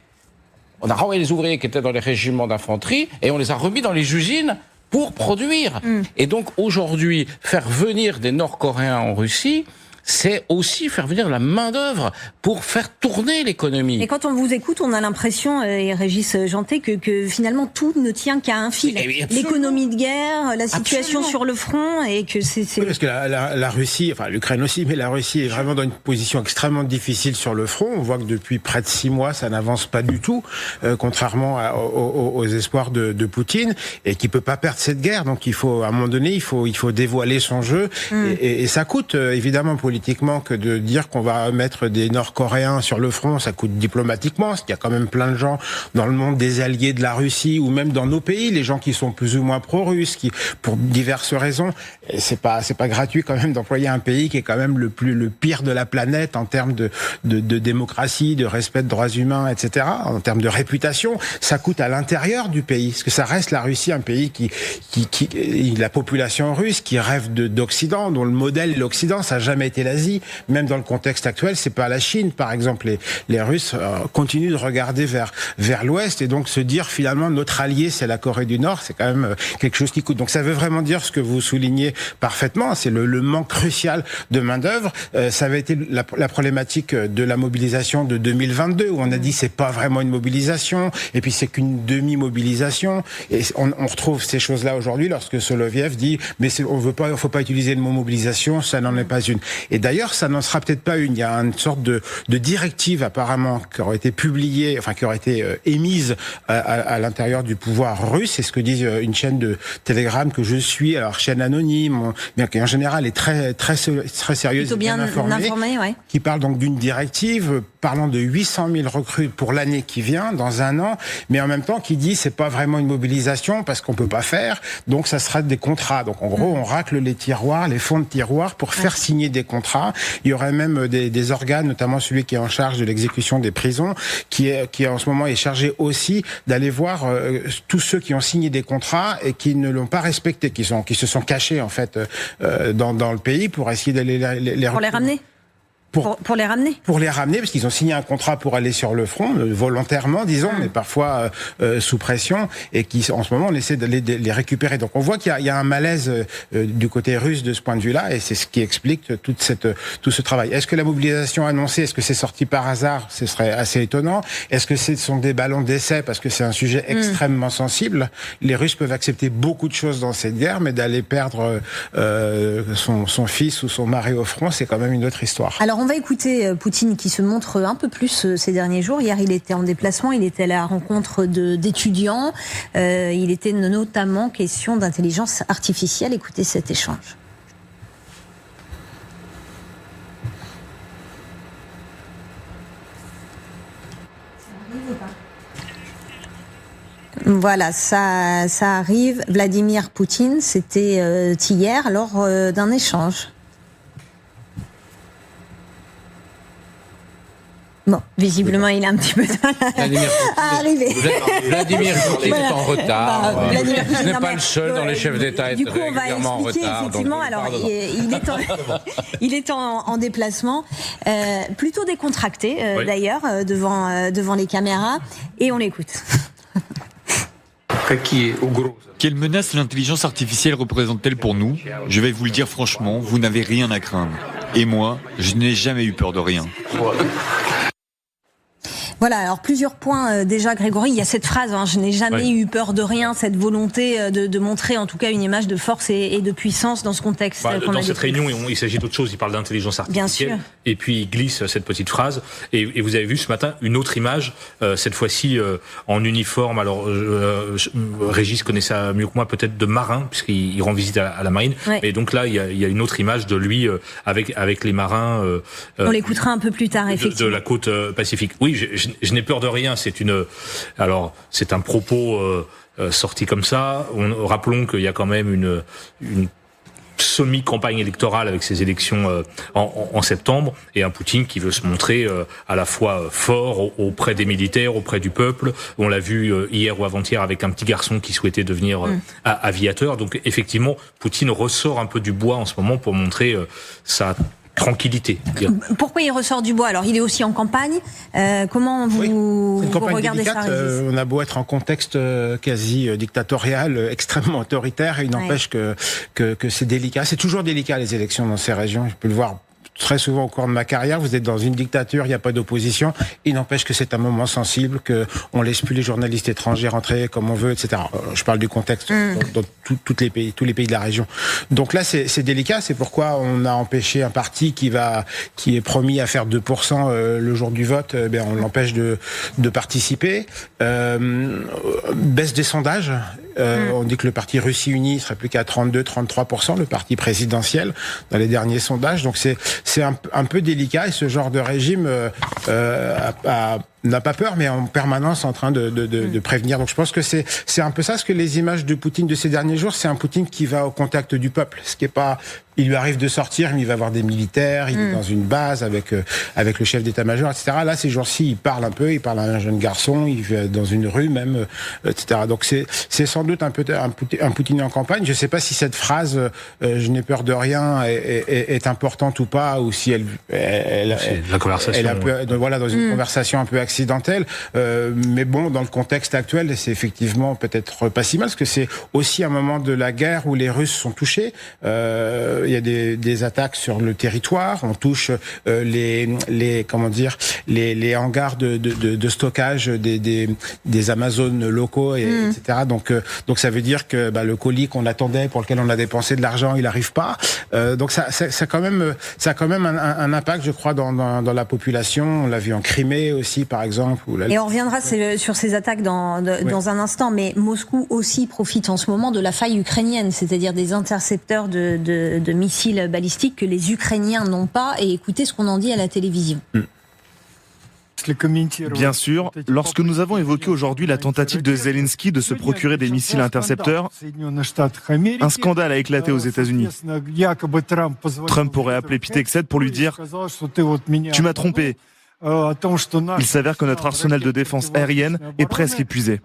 On a renvoyé les ouvriers qui étaient dans les régiments d'infanterie et on les a remis dans les usines pour produire. Et donc aujourd'hui, faire venir des Nord-Coréens en Russie, c'est aussi faire venir la main-d'œuvre pour faire tourner l'économie.
Et quand on vous écoute, on a l'impression, et Régis Janté, que finalement tout ne tient qu'à un fil. L'économie de guerre, la situation sur le front, et que c'est...
Oui, parce que la Russie, enfin l'Ukraine aussi, mais la Russie est vraiment dans une position extrêmement difficile sur le front. On voit que depuis près de 6 mois, ça n'avance pas du tout, contrairement aux espoirs de Poutine, et qui peut pas perdre cette guerre. Donc il faut, à un moment donné, il faut dévoiler son jeu, et ça coûte évidemment politiquement que de dire qu'on va mettre des Nord-Coréens sur le front, ça coûte diplomatiquement, parce qu'il y a quand même plein de gens dans le monde des alliés de la Russie, ou même dans nos pays, les gens qui sont plus ou moins pro-russes, qui, pour diverses raisons, et c'est pas gratuit quand même d'employer un pays qui est quand même le pire de la planète en termes de démocratie, de respect de droits humains, etc. En termes de réputation, ça coûte à l'intérieur du pays, parce que ça reste la Russie un pays qui la population russe qui rêve d'Occident, dont le modèle l'Occident, ça n'a jamais été l'Asie. Même dans le contexte actuel, c'est pas la Chine, par exemple. Les Russes continuent de regarder vers l'Ouest, et donc se dire finalement notre allié c'est la Corée du Nord, c'est quand même quelque chose qui coûte. Donc ça veut vraiment dire ce que vous soulignez parfaitement, c'est le manque crucial de main d'œuvre. Ça avait été la problématique de la mobilisation de 2022, où on a dit c'est pas vraiment une mobilisation, et puis c'est qu'une demi-mobilisation. Et on retrouve ces choses-là aujourd'hui lorsque Soloviev dit mais faut pas utiliser le mot mobilisation, ça n'en est pas une. Et d'ailleurs, ça n'en sera peut-être pas une. Il y a une sorte de directive apparemment qui aurait été publiée, enfin qui aurait été émise à l'intérieur du pouvoir russe. C'est ce que dit une chaîne de Telegram que je suis, alors chaîne anonyme, mais qui en général est très sérieuse,
plutôt bien informée, ouais.
Qui parle donc d'une directive parlant de 800 000 recrues pour l'année qui vient, dans un an, mais en même temps qui dit c'est pas vraiment une mobilisation parce qu'on peut pas faire, donc ça sera des contrats. Donc en gros, on racle les tiroirs, les fonds de tiroirs pour faire signer des contrats. Il y aurait même des organes, notamment celui qui est en charge de l'exécution des prisons, qui en ce moment est chargé aussi d'aller voir tous ceux qui ont signé des contrats et qui ne l'ont pas respecté, qui se sont cachés en fait dans le pays pour essayer d'aller les
pour les ramener. Pour les ramener.
Pour les ramener, parce qu'ils ont signé un contrat pour aller sur le front, volontairement, disons, mais parfois sous pression, et qui, en ce moment, on essaie de les récupérer. Donc, on voit qu'il y a un malaise du côté russe de ce point de vue-là, et c'est ce qui explique tout ce travail. Est-ce que la mobilisation annoncée, est-ce que c'est sorti par hasard? Ce serait assez étonnant. Est-ce que ce sont des ballons d'essai, parce que c'est un sujet extrêmement sensible? Les Russes peuvent accepter beaucoup de choses dans cette guerre, mais d'aller perdre son fils ou son mari au front, c'est quand même une autre histoire.
Alors, on va écouter Poutine qui se montre un peu plus ces derniers jours. Hier, il était en déplacement, il était à la rencontre d'étudiants. Il était notamment question d'intelligence artificielle. Écoutez cet échange. Voilà, ça arrive. Vladimir Poutine, c'était hier lors d'un échange. Bon, visiblement, il a un petit peu de mal à arriver.
Vladimir Poutine est en retard.
Vladimir Poutine
n'est pas le seul dans les chefs d'État à être régulièrement en retard.
Effectivement, alors, il est en déplacement, plutôt décontracté d'ailleurs, devant les caméras, et on l'écoute.
Quelle menace l'intelligence artificielle représente-t-elle pour nous? Je vais vous le dire franchement, vous n'avez rien à craindre. Et moi, je n'ai jamais eu peur de rien.
Voilà, alors plusieurs points déjà, Grégory. Il y a cette phrase, je n'ai jamais eu peur de rien, cette volonté de montrer en tout cas une image de force et de puissance dans ce contexte.
Dans cette réunion, il s'agit d'autre chose. Il parle d'intelligence artificielle.
Bien sûr.
Et puis il glisse cette petite phrase. Et vous avez vu ce matin une autre image, cette fois-ci en uniforme. Alors Régis connaît ça mieux que moi, peut-être de marin, puisqu'il rend visite à la marine. Ouais. Et donc là, il y a une autre image de lui avec les marins.
On l'écoutera un peu plus tard, effectivement.
De la côte pacifique. Oui, je n'ai peur de rien. C'est un propos sorti comme ça. Rappelons qu'il y a quand même une semi-campagne électorale avec ces élections en septembre, et un Poutine qui veut se montrer à la fois fort auprès des militaires, auprès du peuple. On l'a vu hier ou avant-hier avec un petit garçon qui souhaitait devenir aviateur. Donc effectivement, Poutine ressort un peu du bois en ce moment pour montrer sa tranquillité.
Pourquoi il ressort du bois? Alors, il est aussi en campagne. Comment vous regardez ça, Régis?
On a beau être en contexte quasi dictatorial, extrêmement autoritaire, et il n'empêche que c'est délicat. C'est toujours délicat, les élections dans ces régions. Je peux le voir très souvent au cours de ma carrière. Vous êtes dans une dictature, il n'y a pas d'opposition. Il n'empêche que c'est un moment sensible, qu'on laisse plus les journalistes étrangers rentrer comme on veut, etc. Je parle du contexte dans tous les pays de la région. Donc là, c'est délicat. C'est pourquoi on a empêché un parti qui est promis à faire 2% le jour du vote. On l'empêche de participer. Baisse des sondages. On dit que le parti Russie Unie serait plus qu'à 32-33%, le parti présidentiel, dans les derniers sondages. Donc c'est un peu délicat, et ce genre de régime n'a pas peur, mais en permanence en train de prévenir. Donc je pense que c'est un peu ça, ce que les images de Poutine de ces derniers jours, c'est un Poutine qui va au contact du peuple. Ce qui est pas, il lui arrive de sortir, mais il va voir des militaires, il est dans une base avec le chef d'état-major, etc. Là, ces jours-ci, il parle à un jeune garçon, il va dans une rue même, etc. Donc c'est sans doute un Poutine en campagne. Je ne sais pas si cette phrase je n'ai peur de rien est importante ou pas, ou si elle
la conversation.
Voilà, dans une conversation un peu accidentelle. Mais bon, dans le contexte actuel, c'est effectivement peut-être pas si mal, parce que c'est aussi un moment de la guerre où les Russes sont touchés. Il y a des attaques sur le territoire. On touche les hangars de stockage des Amazones locaux, etc. Donc ça veut dire que le colis qu'on attendait, pour lequel on a dépensé de l'argent, il n'arrive pas. Donc ça a quand même un impact, je crois, dans la population. On l'a vu en Crimée aussi, par exemple.
Et on reviendra sur ces attaques dans un instant, mais Moscou aussi profite en ce moment de la faille ukrainienne, c'est-à-dire des intercepteurs de missiles balistiques que les Ukrainiens n'ont pas, et écoutez ce qu'on en dit à la télévision.
Bien sûr, lorsque nous avons évoqué aujourd'hui la tentative de Zelensky de se procurer des missiles intercepteurs, un scandale a éclaté aux États-Unis. Trump aurait appelé Pete Hegseth pour lui dire « Tu m'as trompé ». Il s'avère que notre arsenal de défense aérienne est presque épuisé.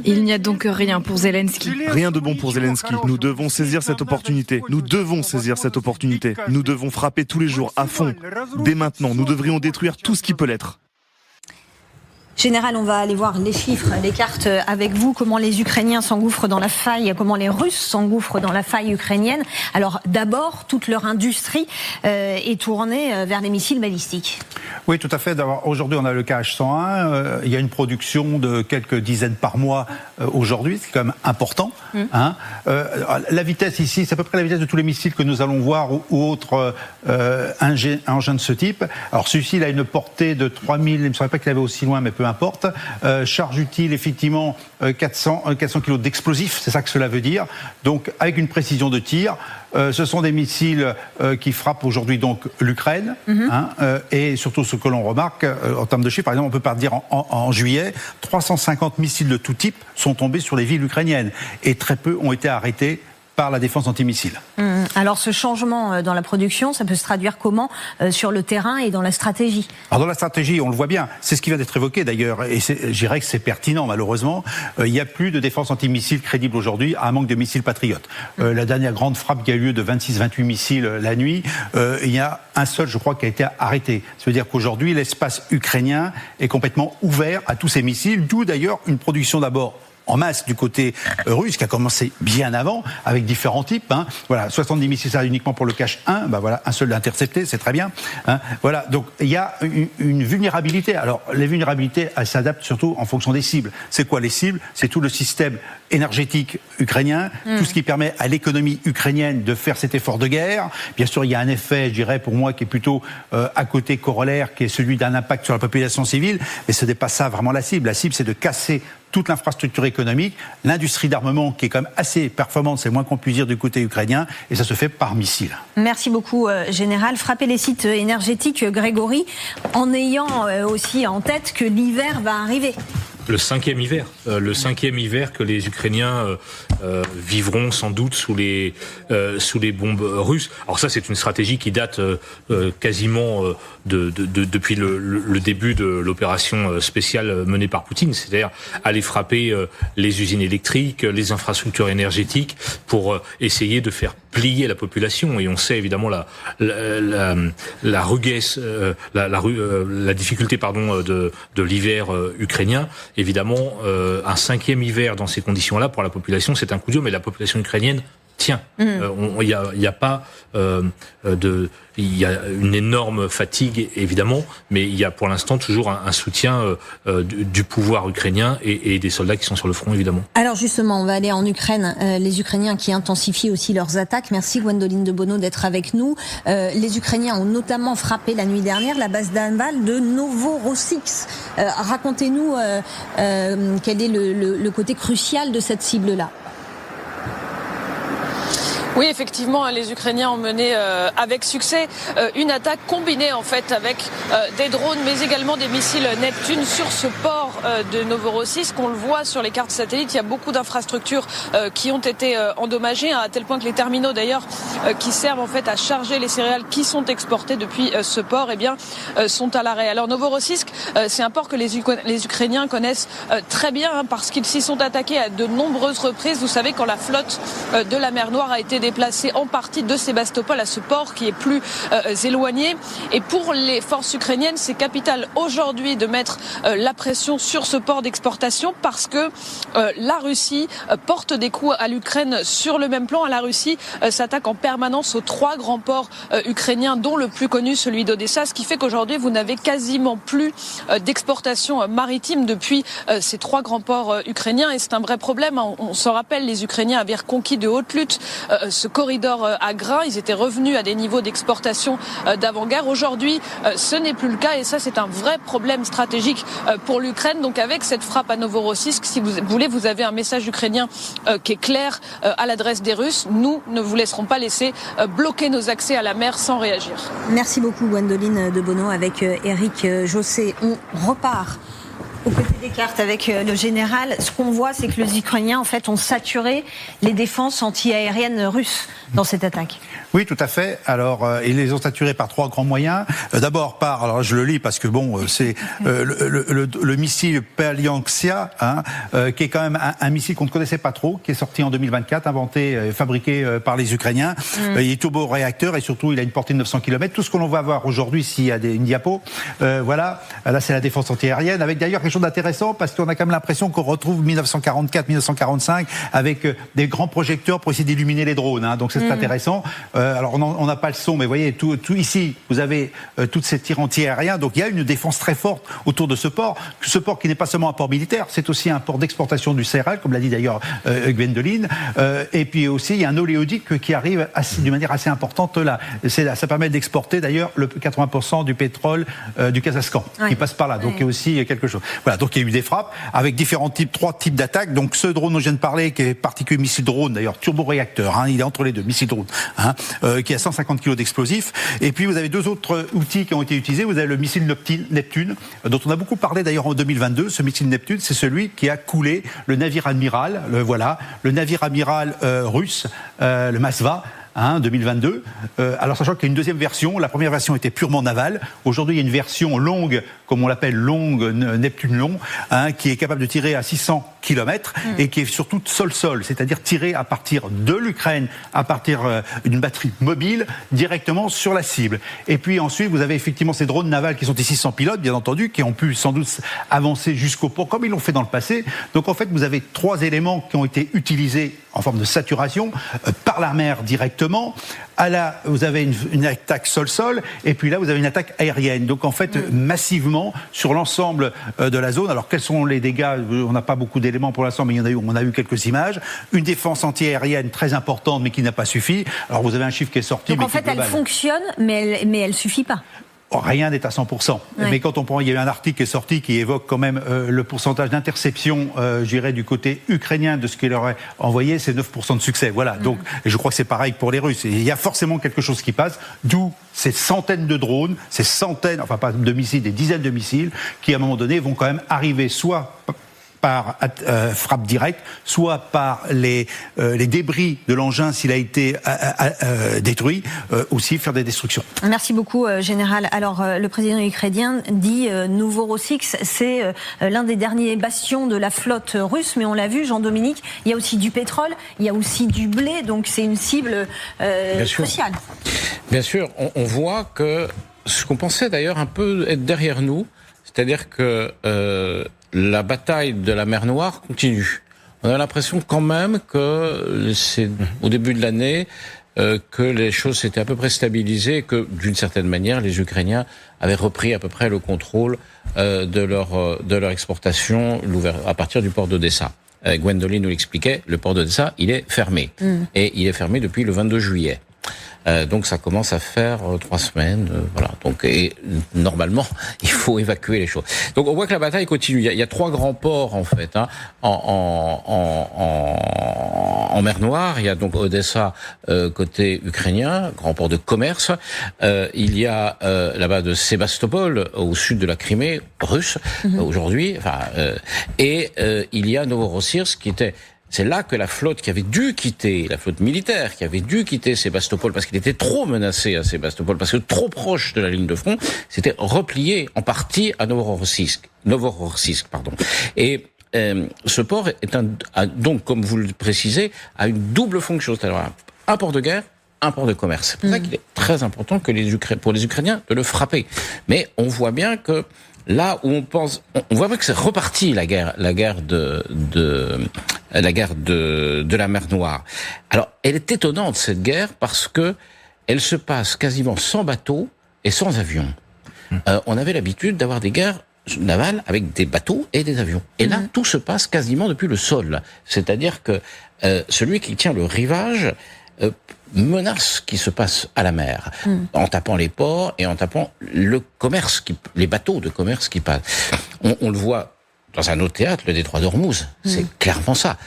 Il n'y a donc rien pour Zelensky.
Rien de bon pour Zelensky. Nous devons saisir cette opportunité. Nous devons saisir cette opportunité. Nous devons frapper tous les jours, à fond. Dès maintenant, nous devrions détruire tout ce qui peut l'être.
Général, on va aller voir les chiffres, les cartes avec vous, comment les Ukrainiens s'engouffrent dans la faille, comment les Russes s'engouffrent dans la faille ukrainienne. Alors d'abord, toute leur industrie est tournée vers les missiles balistiques.
Oui, tout à fait. D'abord, aujourd'hui, on a le KH-101. Il y a une production de quelques dizaines par mois aujourd'hui, c'est quand même important. La vitesse ici, c'est à peu près la vitesse de tous les missiles que nous allons voir ou autres engins de ce type. Alors celui-ci, il a une portée de 3000, il ne me semblait pas qu'il avait aussi loin, mais peu importe. Charge utile, effectivement, 400 kg d'explosifs, c'est ça que cela veut dire. Donc, avec une précision de tir, ce sont des missiles qui frappent aujourd'hui donc l'Ukraine, et surtout ce que l'on remarque en termes de chiffres, par exemple, on peut pas dire en juillet, 350 missiles de tout type sont tombés sur les villes ukrainiennes, et très peu ont été arrêtés par la défense antimissile.
Alors ce changement dans la production, ça peut se traduire comment sur le terrain et dans la stratégie?
Alors dans la stratégie, on le voit bien, c'est ce qui vient d'être évoqué d'ailleurs, et je dirais que c'est pertinent malheureusement, il n'y a plus de défense antimissile crédible aujourd'hui à un manque de missiles patriotes. La dernière grande frappe qui a eu lieu de 26-28 missiles la nuit, il y a un seul, je crois, qui a été arrêté. Ça veut dire qu'aujourd'hui, l'espace ukrainien est complètement ouvert à tous ces missiles, d'où d'ailleurs une production d'abord en masse du côté russe, qui a commencé bien avant, avec différents types. Voilà, 70 missiles, ça uniquement pour le Cache-1, voilà, un seul intercepté, c'est très bien. Voilà, donc il y a une vulnérabilité. Alors, les vulnérabilités, elles s'adaptent surtout en fonction des cibles. C'est quoi les cibles? C'est tout le système énergétique ukrainien, tout ce qui permet à l'économie ukrainienne de faire cet effort de guerre. Bien sûr, il y a un effet, je dirais, pour moi, qui est plutôt à côté corollaire, qui est celui d'un impact sur la population civile, mais ce n'est pas ça vraiment la cible. La cible, c'est de casser toute l'infrastructure économique, l'industrie d'armement qui est quand même assez performante, c'est moins qu'on puisse dire du côté ukrainien, et ça se fait par missile.
Merci beaucoup, Général. Frapper les sites énergétiques, Grégory, en ayant aussi en tête que l'hiver va arriver.
Le cinquième hiver que les Ukrainiens vivront sans doute sous les bombes russes. Alors ça, c'est une stratégie qui date quasiment depuis le début de l'opération spéciale menée par Poutine, c'est-à-dire aller frapper les usines électriques, les infrastructures énergétiques pour essayer de faire plier la population. Et on sait évidemment la rudesse, la difficulté de l'hiver ukrainien. Évidemment, un cinquième hiver dans ces conditions-là pour la population, c'est un coup dur, mais la population ukrainienne tient. Il y a une énorme fatigue évidemment, mais il y a pour l'instant toujours un soutien du pouvoir ukrainien et des soldats qui sont sur le front évidemment.
Alors justement, on va aller en Ukraine. Les Ukrainiens qui intensifient aussi leurs attaques. Merci Gwendoline de Bono d'être avec nous. Les Ukrainiens ont notamment frappé la nuit dernière la base navale de Novorossiysk. Racontez-nous quel est le côté crucial de cette cible-là.
Oui, effectivement, les Ukrainiens ont mené avec succès une attaque combinée en fait avec des drones, mais également des missiles Neptune sur ce port de Novorossiysk. On le voit sur les cartes satellites, il y a beaucoup d'infrastructures qui ont été endommagées, à tel point que les terminaux d'ailleurs qui servent en fait à charger les céréales qui sont exportées depuis ce port, sont à l'arrêt. Alors Novorossiysk, c'est un port que les Ukrainiens connaissent très bien parce qu'ils s'y sont attaqués à de nombreuses reprises. Vous savez, quand la flotte de la mer Noire a été déplacés en partie de Sébastopol à ce port qui est plus éloigné. Et pour les forces ukrainiennes, c'est capital aujourd'hui de mettre la pression sur ce port d'exportation parce que la Russie porte des coups à l'Ukraine sur le même plan. La Russie s'attaque en permanence aux 3 grands ports ukrainiens, dont le plus connu, celui d'Odessa, ce qui fait qu'aujourd'hui, vous n'avez quasiment plus d'exportation maritime depuis ces 3 grands ports ukrainiens. Et c'est un vrai problème. On se rappelle, les Ukrainiens avaient reconquis de haute lutte ce corridor à grains. Ils étaient revenus à des niveaux d'exportation d'avant-guerre. Aujourd'hui, ce n'est plus le cas et ça, c'est un vrai problème stratégique pour l'Ukraine. Donc avec cette frappe à Novorossiysk, si vous voulez, vous avez un message ukrainien qui est clair à l'adresse des Russes. Nous ne vous laisserons pas laisser bloquer nos accès à la mer sans réagir.
Merci beaucoup Gwendoline de Bono avec Éric Jossé. On repart aux côtés des cartes avec le général. Ce qu'on voit, c'est que les Ukrainiens, en fait, ont saturé les défenses anti-aériennes russes dans cette attaque.
Oui, tout à fait. Alors, ils les ont saturés par 3 grands moyens. D'abord par, alors je le lis parce que bon, c'est le missile Pelianxia, qui est quand même un missile qu'on ne connaissait pas trop, qui est sorti en 2024, inventé, fabriqué par les Ukrainiens. Il est turbo-réacteur et surtout, il a une portée de 900 km. Tout ce que l'on va voir aujourd'hui, s'il y a une diapo, voilà. Là, c'est la défense antiaérienne, avec d'ailleurs quelque chose d'intéressant parce qu'on a quand même l'impression qu'on retrouve 1944-1945 avec des grands projecteurs pour essayer d'illuminer les drones. Donc c'est intéressant. Alors on n'a pas le son, mais vous voyez, tout ici, vous avez toutes ces tirs anti-aériens. Donc il y a une défense très forte autour de ce port. Ce port qui n'est pas seulement un port militaire, c'est aussi un port d'exportation du céréal, comme l'a dit d'ailleurs Gwendoline. Et puis aussi, il y a un oléoduc qui arrive d'une manière assez importante là. Ça permet d'exporter d'ailleurs le 80% du pétrole du Kazakhstan qui passe par là. Donc il y a aussi quelque chose. Voilà, donc il y a eu des frappes avec différents types, 3 types d'attaques. Donc ce drone dont je viens de parler, qui est particulier missile drone d'ailleurs, turbo-réacteur, il est entre les deux, missile drone, qui a 150 kg d'explosifs. Et puis vous avez 2 autres outils qui ont été utilisés. Vous avez le missile Neptune, dont on a beaucoup parlé d'ailleurs en 2022. Ce missile Neptune, c'est celui qui a coulé le navire amiral, le navire amiral russe, le Moskva. 2022. Alors sachant qu'il y a une deuxième version, la première version était purement navale. Aujourd'hui, il y a une version longue, comme on l'appelle longue, Neptune long, qui est capable de tirer à 600 km et qui est surtout sol-sol, c'est-à-dire tirer à partir de l'Ukraine, à partir d'une batterie mobile, directement sur la cible. Et puis ensuite, vous avez effectivement ces drones navals qui sont ici sans pilote, bien entendu, qui ont pu sans doute avancer jusqu'au port, comme ils l'ont fait dans le passé. Donc en fait, vous avez 3 éléments qui ont été utilisés en forme de saturation par la mer directement. Là, vous avez une attaque sol-sol, et puis là, vous avez une attaque aérienne. Donc, en fait, massivement, sur l'ensemble de la zone. Alors, quels sont les dégâts ? On n'a pas beaucoup d'éléments pour l'instant, mais on a eu quelques images. Une défense anti-aérienne très importante, mais qui n'a pas suffi. Alors, vous avez un chiffre qui est sorti.
Donc, en fait, elle fonctionne, mais elle ne suffit pas.
Rien n'est à 100%. Mais quand on prend, il y a eu un article qui est sorti qui évoque quand même le pourcentage d'interception, je dirais, du côté ukrainien de ce qu'il aurait envoyé, c'est 9% de succès. Voilà. Donc, et je crois que c'est pareil pour les Russes. Et il y a forcément quelque chose qui passe, d'où ces centaines de drones, ces centaines, enfin pas de missiles, des dizaines de missiles, qui à un moment donné vont quand même arriver soit par frappe directe, soit par les débris de l'engin s'il a été détruit, aussi faire des destructions.
Merci beaucoup, Général. Alors, le président ukrainien dit Novorossiysk, c'est l'un des derniers bastions de la flotte russe, mais on l'a vu, Jean-Dominique, il y a aussi du pétrole, il y a aussi du blé, donc c'est une cible cruciale.
Bien sûr, on voit que ce qu'on pensait d'ailleurs un peu être derrière nous, c'est-à-dire que la bataille de la mer Noire continue. On a l'impression quand même que c'est au début de l'année que les choses s'étaient à peu près stabilisées, et que d'une certaine manière les Ukrainiens avaient repris à peu près le contrôle de leur exportation à partir du port d'Odessa. Gwendoline nous l'expliquait, le port d'Odessa, il est fermé. Et il est fermé depuis le 22 juillet. Donc ça commence à faire 3 semaines, voilà. Donc et normalement il faut évacuer les choses. Donc on voit que la bataille continue. Il y a 3 grands ports en fait, en mer Noire. Il y a donc Odessa côté ukrainien, grand port de commerce. Il y a là-bas de Sébastopol au sud de la Crimée russe aujourd'hui. Enfin et il y a Novorossiysk qui était. C'est là que la flotte qui avait dû quitter, la flotte militaire qui avait dû quitter Sébastopol parce qu'il était trop menacé à Sébastopol, parce que trop proche de la ligne de front, s'était replié en partie à Novorossiysk, pardon. Et ce port est donc, comme vous le précisez, a une double fonction. C'est-à-dire un port de guerre, un port de commerce. C'est pour ça qu'il est très important pour les Ukrainiens de le frapper. Mais on voit bien que là où on voit bien que c'est reparti la guerre de la mer Noire. Alors, elle est étonnante cette guerre parce que elle se passe quasiment sans bateaux et sans avions. On avait l'habitude d'avoir des guerres navales avec des bateaux et des avions. Et là, tout se passe quasiment depuis le sol. C'est-à-dire que celui qui tient le rivage menace ce qui se passe à la mer, en tapant les ports et en tapant les bateaux de commerce qui passent. On le voit dans un autre théâtre, le détroit d'Ormuz. C'est clairement ça.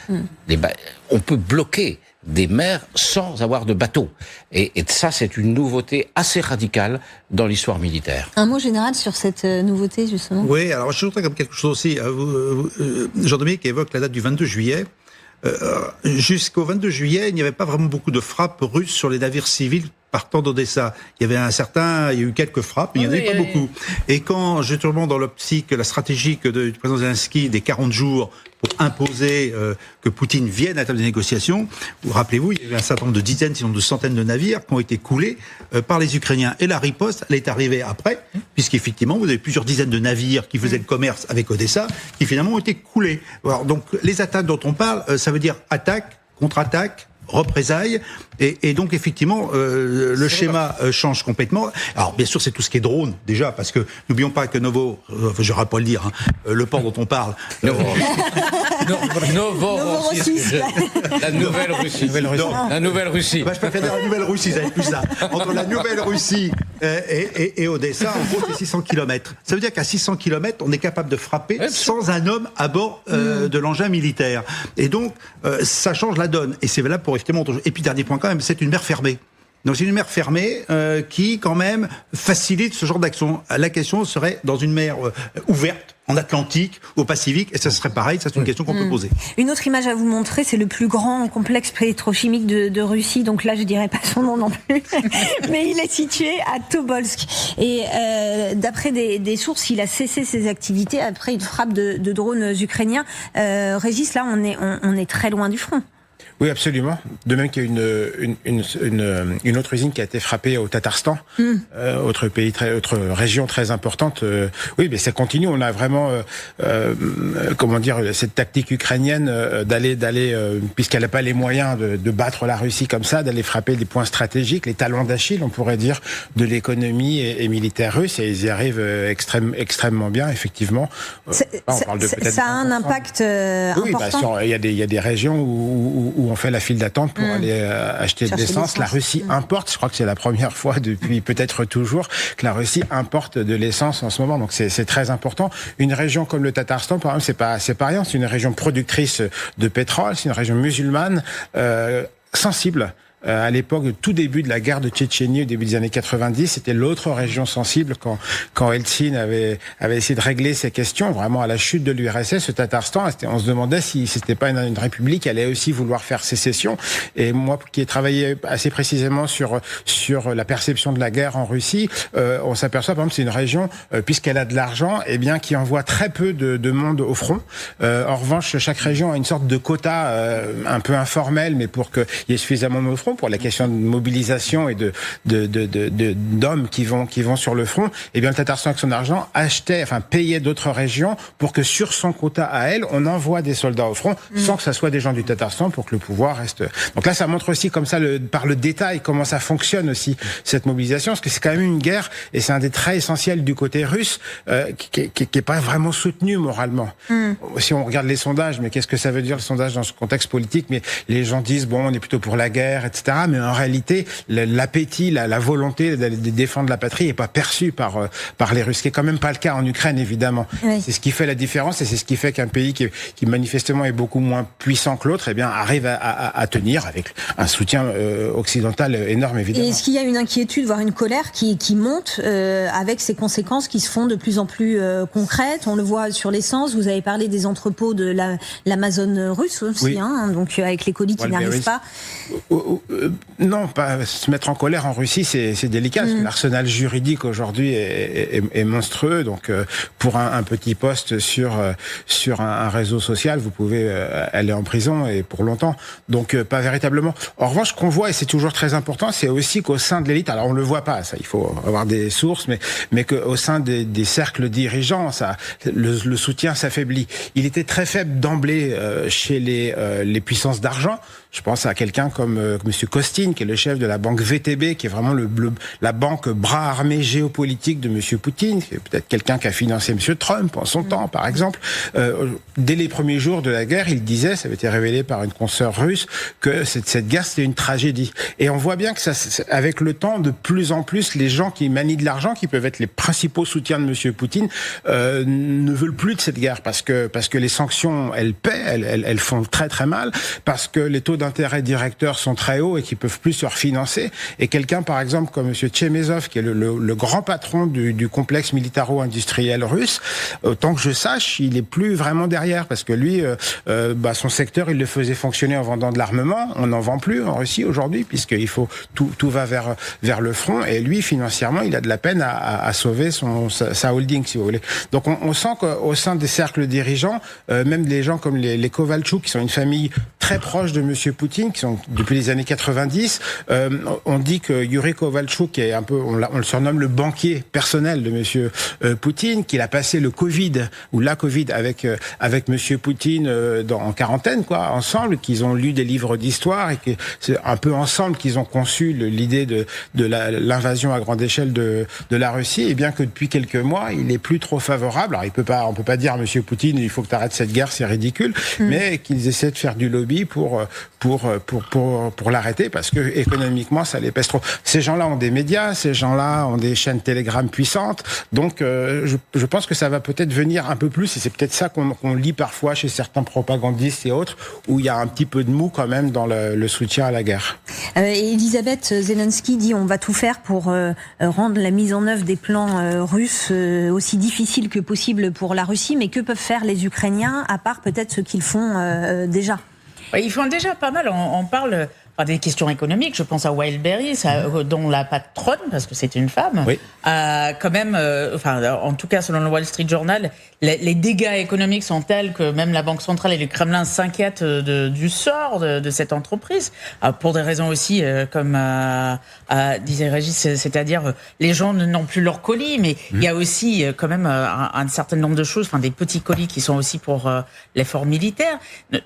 On peut bloquer des mers sans avoir de bateaux. Et ça, c'est une nouveauté assez radicale dans l'histoire militaire.
Un mot général sur cette nouveauté, justement.
Oui, alors je voudrais comme quelque chose aussi. Jean-Dominique évoque la date du 22 juillet. Jusqu'au 22 juillet, il n'y avait pas vraiment beaucoup de frappes russes sur les navires civils partant d'Odessa. Il y a eu quelques frappes, mais il n'y en avait pas beaucoup. Et quand, justement, dans l'optique, la stratégie du président Zelensky des 40 jours pour imposer que Poutine vienne à la table des négociations, rappelez-vous, il y avait un certain nombre de dizaines, sinon de centaines de navires qui ont été coulés par les Ukrainiens. Et la riposte, elle est arrivée après, puisqu'effectivement, vous avez plusieurs dizaines de navires qui faisaient le commerce avec Odessa, qui finalement ont été coulés. Alors, donc, les attaques dont on parle, ça veut dire attaque, contre-attaque, représailles, et donc effectivement le schéma change complètement. Alors bien sûr c'est tout ce qui est drone déjà, parce que n'oublions pas que je n'aurai pas à le dire, le port dont on parle,
Novorossiysk, la Nouvelle-Russie. La Nouvelle-Russie.
Je préfère dire la Nouvelle-Russie, ça va être plus ça. Entre la Nouvelle-Russie et Odessa, en gros c'est 600 km. Ça veut dire qu'à 600 km, on est capable de frapper sans un homme à bord de l'engin militaire. Et donc ça change la donne. Et c'est valable pour effectivement. Et puis dernier point quand même, c'est une mer fermée. Donc c'est une mer fermée qui quand même facilite ce genre d'action. La question serait dans une mer ouverte, en Atlantique, au Pacifique, et ça serait pareil, ça c'est une question qu'on peut poser.
Une autre image à vous montrer, c'est le plus grand complexe pétrochimique de Russie, donc là je dirais pas son nom non plus, mais il est situé à Tobolsk. Et d'après des sources, il a cessé ses activités après une frappe de drones ukrainiens. Régis, là on est très loin du front.
Oui, absolument. De même qu'il y a une autre usine qui a été frappée au Tatarstan, autre région très importante. Oui, mais ça continue. On a vraiment, cette tactique ukrainienne d'aller, puisqu'elle n'a pas les moyens de battre la Russie comme ça, d'aller frapper des points stratégiques, les talons d'Achille, on pourrait dire, de l'économie et militaire russe. Et ils y arrivent extrêmement bien, effectivement. On parle de peut-être
ça a un impact important.
Il y a des régions où on fait la file d'attente pour aller acheter de l'essence. La Russie importe, je crois que c'est la première fois depuis peut-être toujours que la Russie importe de l'essence en ce moment. Donc c'est très important. Une région comme le Tatarstan, par exemple, c'est pas rien. C'est une région productrice de pétrole, c'est une région musulmane sensible. À l'époque, tout début de la guerre de Tchétchénie, au début des années 90, c'était l'autre région sensible quand Eltsine avait essayé de régler ces questions, vraiment à la chute de l'URSS, le Tatarstan, on se demandait si c'était pas une république qui allait aussi vouloir faire sécession. Et moi, qui ai travaillé assez précisément sur la perception de la guerre en Russie, on s'aperçoit, par exemple, c'est une région, puisqu'elle a de l'argent, qui envoie très peu de monde au front. En revanche, chaque région a une sorte de quota un peu informel, mais pour qu'il y ait suffisamment de front, pour la question de mobilisation et d'hommes qui vont sur le front, le Tatarstan avec son argent payait d'autres régions pour que sur son quota à elle, on envoie des soldats au front sans que ça soit des gens du Tatarstan pour que le pouvoir reste. Donc là, ça montre aussi comme ça par le détail comment ça fonctionne aussi cette mobilisation, parce que c'est quand même une guerre et c'est un des traits essentiels du côté russe qui est pas vraiment soutenu moralement. Si on regarde les sondages, mais qu'est-ce que ça veut dire le sondage dans ce contexte politique? Mais les gens disent on est plutôt pour la guerre, etc. Mais en réalité, l'appétit, la volonté de défendre la patrie n'est pas perçue par les Russes, ce qui est quand même pas le cas en Ukraine, évidemment. Oui. C'est ce qui fait la différence et c'est ce qui fait qu'un pays qui manifestement est beaucoup moins puissant que l'autre, arrive à tenir avec un soutien occidental énorme, évidemment.
Et est-ce qu'il y a une inquiétude, voire une colère qui monte avec ces conséquences qui se font de plus en plus concrètes? On le voit sur l'essence. Vous avez parlé des entrepôts de l'Amazone russe aussi, donc avec les colis qui n'arrivent pas.
Non, pas se mettre en colère en Russie, c'est délicat. Parce que l'arsenal juridique aujourd'hui est monstrueux. Donc, pour un petit post sur un réseau social, vous pouvez aller en prison et pour longtemps. Donc, pas véritablement. En revanche, ce qu'on voit, et c'est toujours très important, c'est aussi qu'au sein de l'élite, alors on le voit pas, ça, il faut avoir des sources, mais qu'au sein des cercles dirigeants, ça, le soutien s'affaiblit. Il était très faible d'emblée chez les puissances d'argent. Je pense à quelqu'un comme Monsieur Kostin, qui est le chef de la banque VTB, qui est vraiment la banque bras armé géopolitique de Monsieur Poutine, qui est peut-être quelqu'un qui a financé Monsieur Trump en son temps, par exemple. Dès les premiers jours de la guerre, il disait, ça avait été révélé par une consoeur russe, que cette guerre, c'était une tragédie. Et on voit bien que avec le temps, de plus en plus, les gens qui manient de l'argent, qui peuvent être les principaux soutiens de Monsieur Poutine, ne veulent plus de cette guerre, parce que les sanctions, elles paient, elles font très très mal, parce que les taux d'intérêt directeurs sont très hauts et qui peuvent plus se refinancer. Et quelqu'un, par exemple, comme Monsieur Tchemezov, qui est le grand patron du complexe militaro-industriel russe, autant que je sache, il est plus vraiment derrière, parce que lui, son secteur, il le faisait fonctionner en vendant de l'armement. On n'en vend plus en Russie aujourd'hui, puisqu'il faut tout va vers le front. Et lui, financièrement, il a de la peine à sauver sa holding, si vous voulez. Donc, on sent qu'au sein des cercles dirigeants, même des gens comme les Kovalchuk, qui sont une famille très proche de Monsieur Poutine, qui sont depuis les années 90, on dit que Yuri Kovalchuk, qui est un peu, on le surnomme le banquier personnel de Monsieur Poutine, qu'il a passé le Covid ou la Covid avec Monsieur Poutine en quarantaine, quoi, ensemble, qu'ils ont lu des livres d'histoire et que c'est un peu ensemble qu'ils ont conçu l'idée de l'invasion à grande échelle de la Russie, et bien que depuis quelques mois, il est plus trop favorable. Alors on peut pas dire à Monsieur Poutine, il faut que tu arrêtes cette guerre, c'est ridicule, mais qu'ils essaient de faire du lobby pour l'arrêter, parce que économiquement ça les pèse trop. Ces gens-là ont des médias, ces gens-là ont des chaînes Telegram puissantes, donc je pense que ça va peut-être venir un peu plus, et c'est peut-être ça qu'on lit parfois chez certains propagandistes et autres, où il y a un petit peu de mou quand même dans le soutien à la guerre.
Elisabeth Zelensky dit on va tout faire pour rendre la mise en œuvre des plans russes aussi difficile que possible pour la Russie, mais que peuvent faire les Ukrainiens, à part peut-être ce qu'ils font déjà?
Ils font déjà pas mal, on parle des questions économiques, je pense à Wildberry, dont la patronne, parce que c'est une femme, quand même, en tout cas selon le Wall Street Journal, les dégâts économiques sont tels que même la Banque centrale et le Kremlin s'inquiètent du sort de cette entreprise, pour des raisons aussi, comme disait Régis, c'est-à-dire les gens n'ont plus leurs colis, mais il y a aussi quand même un certain nombre de choses, des petits colis qui sont aussi pour l'effort militaire.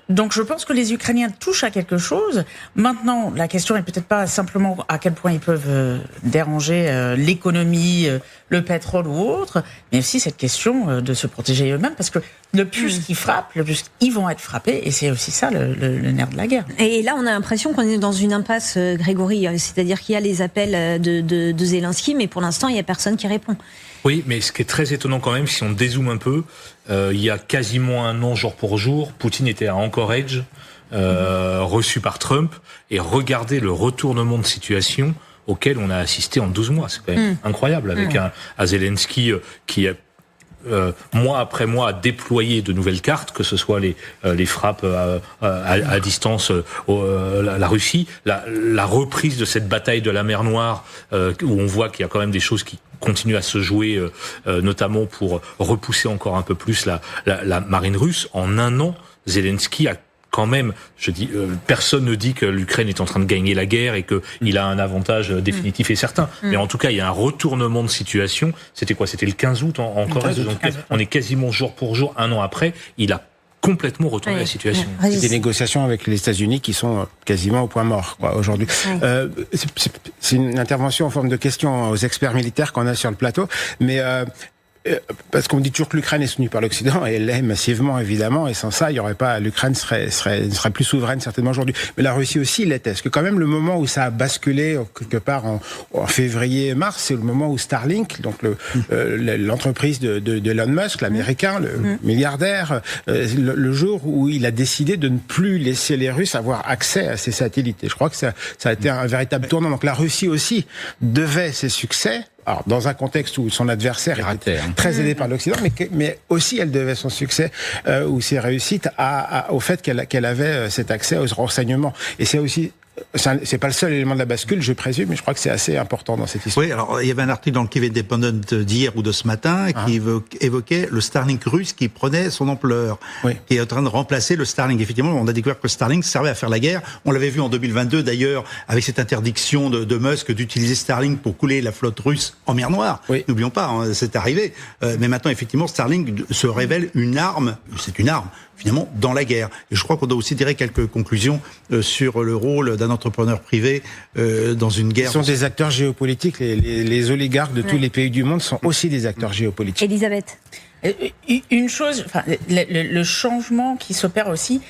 Donc je pense que les Ukrainiens touchent à quelque chose. Maintenant, la question est peut-être pas simplement à quel point ils peuvent déranger l'économie, le pétrole ou autre, mais aussi cette question de se protéger eux-mêmes, parce que le plus qu'ils frappent, le plus ils vont être frappés, et c'est aussi ça le nerf de la guerre.
Et là, on a l'impression qu'on est dans une impasse, Grégory, c'est-à-dire qu'il y a les appels de Zelensky, mais pour l'instant, il n'y a personne qui répond.
Oui, mais ce qui est très étonnant quand même, si on dézoome un peu, il y a quasiment un an, jour pour jour, Poutine était à Anchorage, reçu par Trump, et regardez le retournement de situation auquel on a assisté en 12 mois. C'est quand même incroyable, avec un Zelensky qui a mois après mois a déployé de nouvelles cartes, que ce soit les frappes à distance, la Russie, la reprise de cette bataille de la mer Noire, où on voit qu'il y a quand même des choses qui continuent à se jouer, notamment pour repousser encore un peu plus la marine russe. En un an, Zelensky a quand même, personne ne dit que l'Ukraine est en train de gagner la guerre et qu'il a un avantage définitif et certain. Mais en tout cas, il y a un retournement de situation. C'était quoi? C'était le 15 août en Corée. Donc, on est quasiment jour pour jour, un an après. Il a complètement retourné la situation.
C'est des négociations avec les États-Unis qui sont quasiment au point mort, aujourd'hui. C'est une intervention en forme de question aux experts militaires qu'on a sur le plateau, mais parce qu'on dit toujours que l'Ukraine est soutenue par l'Occident, et elle l'est massivement, évidemment, et sans ça, il y aurait pas, l'Ukraine serait plus souveraine certainement aujourd'hui. Mais la Russie aussi l'était. Parce que quand même, le moment où ça a basculé quelque part en février-mars, c'est le moment où Starlink, donc l'entreprise de Elon Musk, l'américain, le milliardaire, le jour où il a décidé de ne plus laisser les Russes avoir accès à ces satellites. Et je crois que ça a été un véritable tournant. Donc la Russie aussi devait ses succès. Alors, dans un contexte où son adversaire était très aidé par l'Occident, mais aussi elle devait son succès ou ses réussites au fait qu'elle avait cet accès aux renseignements. Et c'est aussi c'est pas le seul élément de la bascule, je présume, mais je crois que c'est assez important dans cette histoire.
Oui, alors il y avait un article dans le Kiev Independent d'hier ou de ce matin qui évoquait le Starlink russe qui prenait son ampleur, qui est en train de remplacer le Starlink. Effectivement, on a découvert que Starlink servait à faire la guerre. On l'avait vu en 2022 d'ailleurs avec cette interdiction de Musk d'utiliser Starlink pour couler la flotte russe en mer Noire. N'oublions pas, c'est arrivé. Mais maintenant, effectivement, Starlink se révèle une arme. C'est une arme. Finalement, dans la guerre. Et je crois qu'on doit aussi tirer quelques conclusions sur le rôle d'un entrepreneur privé dans une guerre.
Ils sont des acteurs géopolitiques. Les oligarques de tous les pays du monde sont aussi des acteurs géopolitiques.
Elisabeth.
Une chose, enfin, le changement qui s'opère aussi,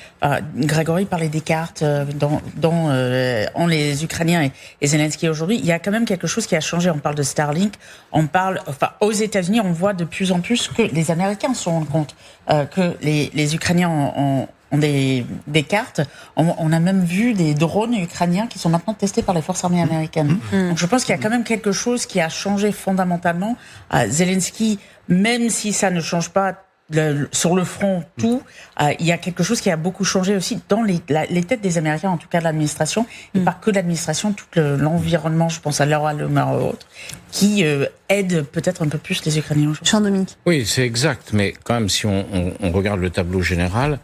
Grégory parlait des cartes en les Ukrainiens et Zelensky aujourd'hui, il y a quand même quelque chose qui a changé. On parle de Starlink, aux États-Unis, on voit de plus en plus que les Américains se rendent compte que les Ukrainiens ont des cartes. On a même vu des drones ukrainiens qui sont maintenant testés par les forces armées américaines. Donc je pense qu'il y a quand même quelque chose qui a changé fondamentalement. Zelensky, même si ça ne change pas sur le front tout, il y a quelque chose qui a beaucoup changé aussi dans les têtes des Américains, en tout cas de l'administration, et pas que de l'administration, tout l'environnement, je pense à Laura Loomer et autres, qui aide peut-être un peu plus les Ukrainiens aujourd'hui.
Jean-Dominique.
Oui, c'est exact, mais quand même, si on regarde le tableau général,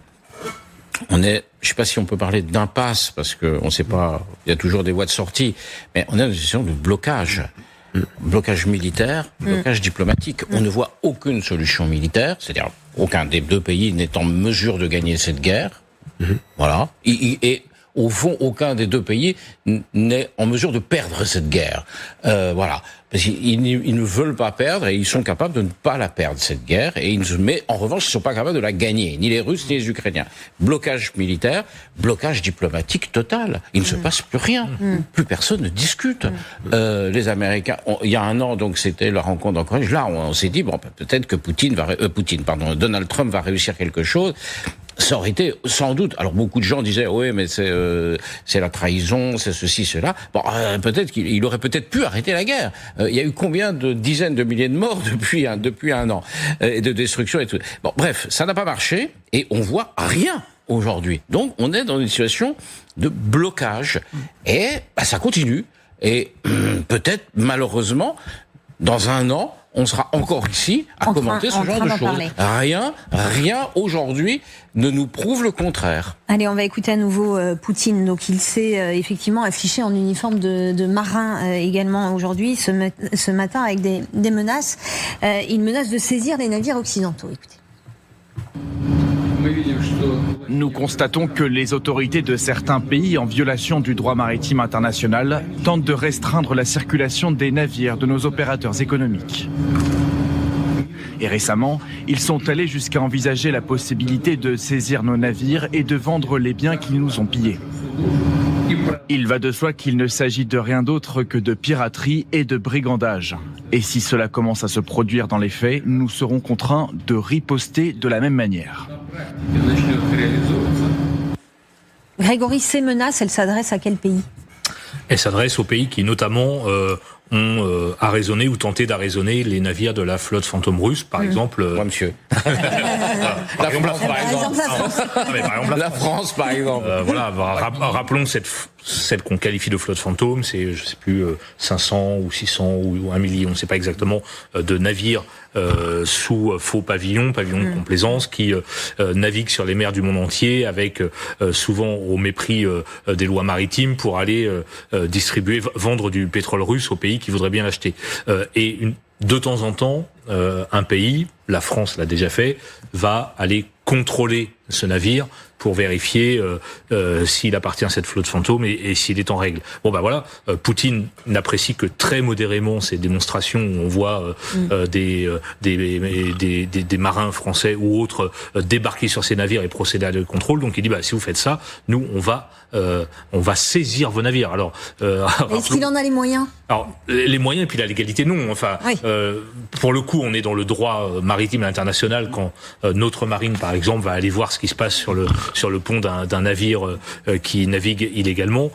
on est, je sais pas si on peut parler d'impasse, parce que on sait pas, il y a toujours des voies de sortie, mais on est dans une situation de blocage. Blocage militaire, blocage diplomatique. On ne voit aucune solution militaire, c'est-à-dire aucun des deux pays n'est en mesure de gagner cette guerre. Voilà. Et au fond, aucun des deux pays n'est en mesure de perdre cette guerre. Voilà. Parce qu'ils ne veulent pas perdre et ils sont capables de ne pas la perdre, cette guerre. Mais en revanche, ils ne sont pas capables de la gagner, ni les Russes, ni les Ukrainiens. Blocage militaire, blocage diplomatique total. Il ne se passe plus rien. Plus personne ne discute. Les Américains, il y a un an, donc c'était la rencontre en Corée. Là, on s'est dit, bon, peut-être que Donald Trump va réussir quelque chose. Ça aurait été sans doute. Alors beaucoup de gens disaient oui, mais c'est la trahison, c'est ceci, cela. Bon, peut-être qu'il aurait peut-être pu arrêter la guerre. Il y a eu combien de dizaines de milliers de morts depuis un an et de destruction et tout. Bon, bref, ça n'a pas marché et on voit rien aujourd'hui. Donc on est dans une situation de blocage et ça continue et peut-être malheureusement dans un an. On sera encore ici à commenter ce genre de choses. Rien aujourd'hui ne nous prouve le contraire.
Allez, on va écouter à nouveau Poutine. Donc il s'est effectivement affiché en uniforme de marin également aujourd'hui, ce matin, avec des menaces. Il menace de saisir les navires occidentaux. Écoutez.
Nous constatons que les autorités de certains pays, en violation du droit maritime international, tentent de restreindre la circulation des navires de nos opérateurs économiques. Et récemment, ils sont allés jusqu'à envisager la possibilité de saisir nos navires et de vendre les biens qu'ils nous ont pillés. Il va de soi qu'il ne s'agit de rien d'autre que de piraterie et de brigandage. Et si cela commence à se produire dans les faits, nous serons contraints de riposter de la même manière.
Grégory, ces menaces, elles s'adressent à quel pays ?
Elles s'adressent aux pays qui notamment ont arraisonné ou tenté d'arraisonner les navires de la flotte fantôme russe, par exemple.
Moi, monsieur. La France, par exemple.
Voilà, rappelons celle qu'on qualifie de flotte fantôme, c'est, je sais plus, 500 ou 600 ou 1 million, on ne sait pas exactement, de navires sous faux pavillons de complaisance, qui naviguent sur les mers du monde entier, avec souvent au mépris des lois maritimes, pour aller vendre du pétrole russe aux pays qui voudraient bien l'acheter. De temps en temps, un pays, la France l'a déjà fait, va aller contrôler ce navire pour vérifier s'il appartient à cette flotte fantôme et s'il est en règle. Bon bah voilà, Poutine n'apprécie que très modérément ces démonstrations où on voit des marins français ou autres débarquer sur ces navires et procéder à des contrôles. Donc il dit si vous faites ça, nous on va saisir vos navires. Alors
est-ce qu'il en a les moyens ?
Alors les moyens et puis la légalité non. Enfin pour le coup on est dans le droit maritime international quand notre marine par exemple va aller voir ce qui se passe sur le pont d'un navire qui navigue illégalement.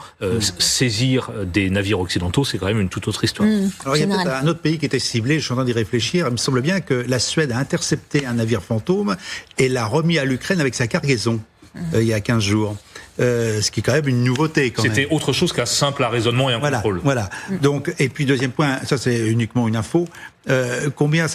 Saisir des navires occidentaux, c'est quand même une toute autre histoire.
Alors il y a peut-être un autre pays qui était ciblé, je suis en train d'y réfléchir. Il me semble bien que la Suède a intercepté un navire fantôme et l'a remis à l'Ukraine avec sa cargaison il y a 15 jours. ce qui est quand même une nouveauté.
C'était autre chose qu'un simple raisonnement et un contrôle.
Voilà. Donc, et puis deuxième point, ça c'est uniquement une info. Savez-vous combien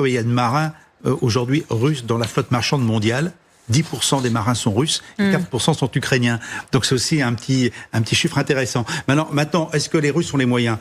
il y a de marins aujourd'hui russes dans la flotte marchande mondiale? 10% des marins sont russes, et 4% sont ukrainiens. Donc c'est aussi un petit chiffre intéressant. Maintenant, est-ce que les Russes ont les moyens?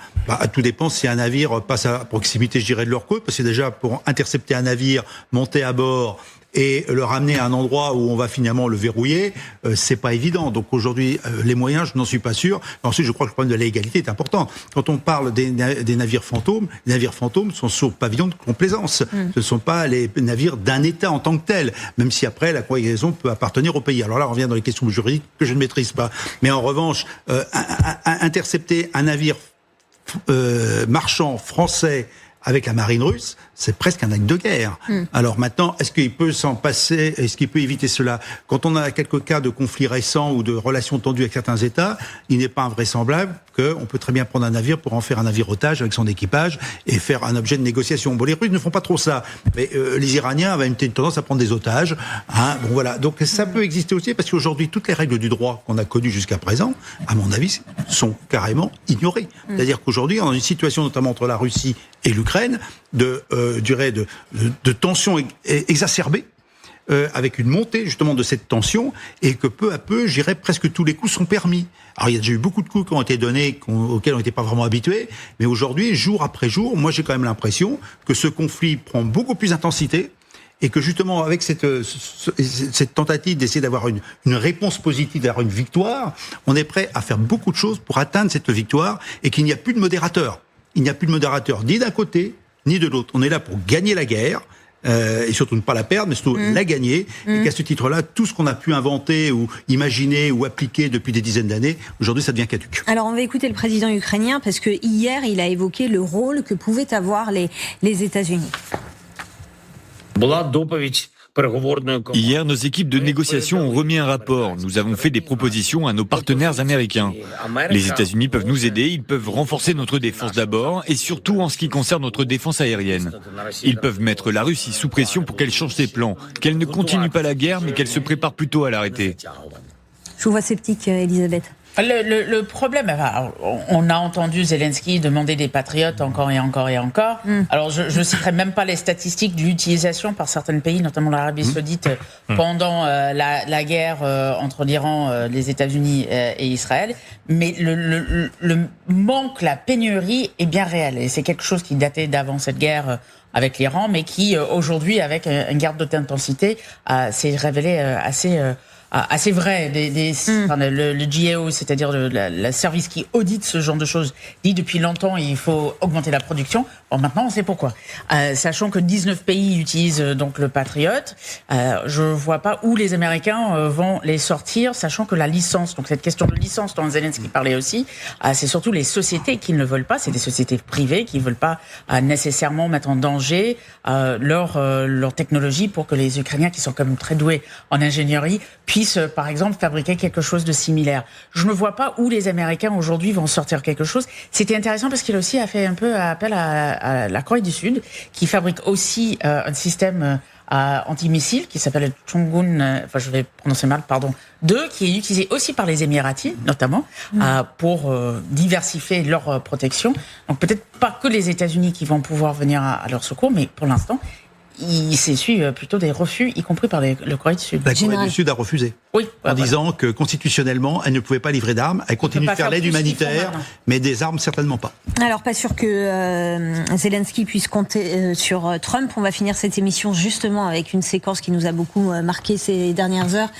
Tout dépend si un navire passe à proximité, je dirais, de leur côte, parce que déjà pour intercepter un navire, monter à bord et le ramener à un endroit où on va finalement le verrouiller, c'est pas évident. Donc aujourd'hui, les moyens, je n'en suis pas sûr. Ensuite, je crois que le problème de la légalité est important. Quand on parle des navires fantômes, les navires fantômes sont sous pavillon de complaisance. Ce ne sont pas les navires d'un État en tant que tel, même si après la conjugaison peut appartenir au pays. Alors là, on revient dans les questions juridiques que je ne maîtrise pas. Mais en revanche, intercepter un navire marchand français avec la marine russe, c'est presque un acte de guerre. Alors maintenant, est-ce qu'il peut s'en passer? Est-ce qu'il peut éviter cela? Quand on a quelques cas de conflits récents ou de relations tendues avec certains États, il n'est pas invraisemblable qu'on peut très bien prendre un navire pour en faire un navire otage avec son équipage et faire un objet de négociation. Bon, les Russes ne font pas trop ça, mais les Iraniens avaient une tendance à prendre des otages. Bon, voilà. Donc ça peut exister aussi, parce qu'aujourd'hui, toutes les règles du droit qu'on a connues jusqu'à présent, à mon avis, sont carrément ignorées. C'est-à-dire qu'aujourd'hui, on a une situation, notamment entre la Russie et l'Ukraine, de tensions exacerbées, avec une montée justement de cette tension, et que peu à peu, je dirais, presque tous les coups sont permis. Alors il y a déjà eu beaucoup de coups qui ont été donnés, auxquels on n'était pas vraiment habitués, mais aujourd'hui, jour après jour, moi j'ai quand même l'impression que ce conflit prend beaucoup plus d'intensité, et que justement avec cette tentative d'essayer d'avoir une réponse positive, d'avoir une victoire, on est prêt à faire beaucoup de choses pour atteindre cette victoire, et qu'il n'y a plus de modérateur. Il n'y a plus de modérateur ni d'un côté, ni de l'autre. On est là pour gagner la guerre, et surtout ne pas la perdre, mais surtout la gagner. Et qu'à ce titre-là, tout ce qu'on a pu inventer ou imaginer ou appliquer depuis des dizaines d'années, aujourd'hui, ça devient caduc.
Alors, on va écouter le président ukrainien, parce que hier, il a évoqué le rôle que pouvaient avoir les États-Unis.
Hier, nos équipes de négociation ont remis un rapport. Nous avons fait des propositions à nos partenaires américains. Les États-Unis peuvent nous aider, ils peuvent renforcer notre défense d'abord, et surtout en ce qui concerne notre défense aérienne. Ils peuvent mettre la Russie sous pression pour qu'elle change ses plans, qu'elle ne continue pas la guerre, mais qu'elle se prépare plutôt à l'arrêter.
Je vous vois sceptique, Elisabeth.
Le problème, on a entendu Zelensky demander des patriotes encore et encore et encore. Alors, je ne citerai même pas les statistiques de l'utilisation par certains pays, notamment l'Arabie Saoudite, pendant la guerre entre l'Iran, les États-Unis et Israël. Mais le manque, la pénurie est bien réel. Et c'est quelque chose qui datait d'avant cette guerre avec l'Iran, mais qui, aujourd'hui, avec une guerre de haute intensité, s'est révélé assez vrai. Le GAO, c'est-à-dire le service qui audite ce genre de choses, dit depuis longtemps il faut augmenter la production. Bon, maintenant on sait pourquoi. Sachant que 19 pays utilisent donc le Patriot, je vois pas où les Américains vont les sortir, sachant que la licence, donc cette question de licence dont Zelensky parlait aussi, c'est surtout les sociétés qui ne le veulent pas, c'est des sociétés privées qui ne veulent pas nécessairement mettre en danger leur technologie pour que les Ukrainiens, qui sont quand même très doués en ingénierie, puissent par exemple fabriquer quelque chose de similaire. Je ne vois pas où les Américains aujourd'hui vont sortir quelque chose. C'était intéressant parce qu'il aussi a fait un peu appel à la Corée du Sud, qui fabrique aussi un système antimissile qui s'appelle le Chongun, je vais prononcer mal, 2, qui est utilisé aussi par les Émiratis, notamment, pour diversifier leur protection. Donc peut-être pas que les États-Unis qui vont pouvoir venir à leur secours, mais pour l'instant, il s'essuie plutôt des refus, y compris par le Corée du Sud.
La Corée du Sud a refusé.
Oui.
En disant que constitutionnellement, elle ne pouvait pas livrer d'armes. Elle continue de faire l'aide humanitaire, mais des armes, certainement pas. Alors, pas sûr que Zelensky puisse compter sur Trump. On va finir cette émission justement avec une séquence qui nous a beaucoup marqué ces dernières heures.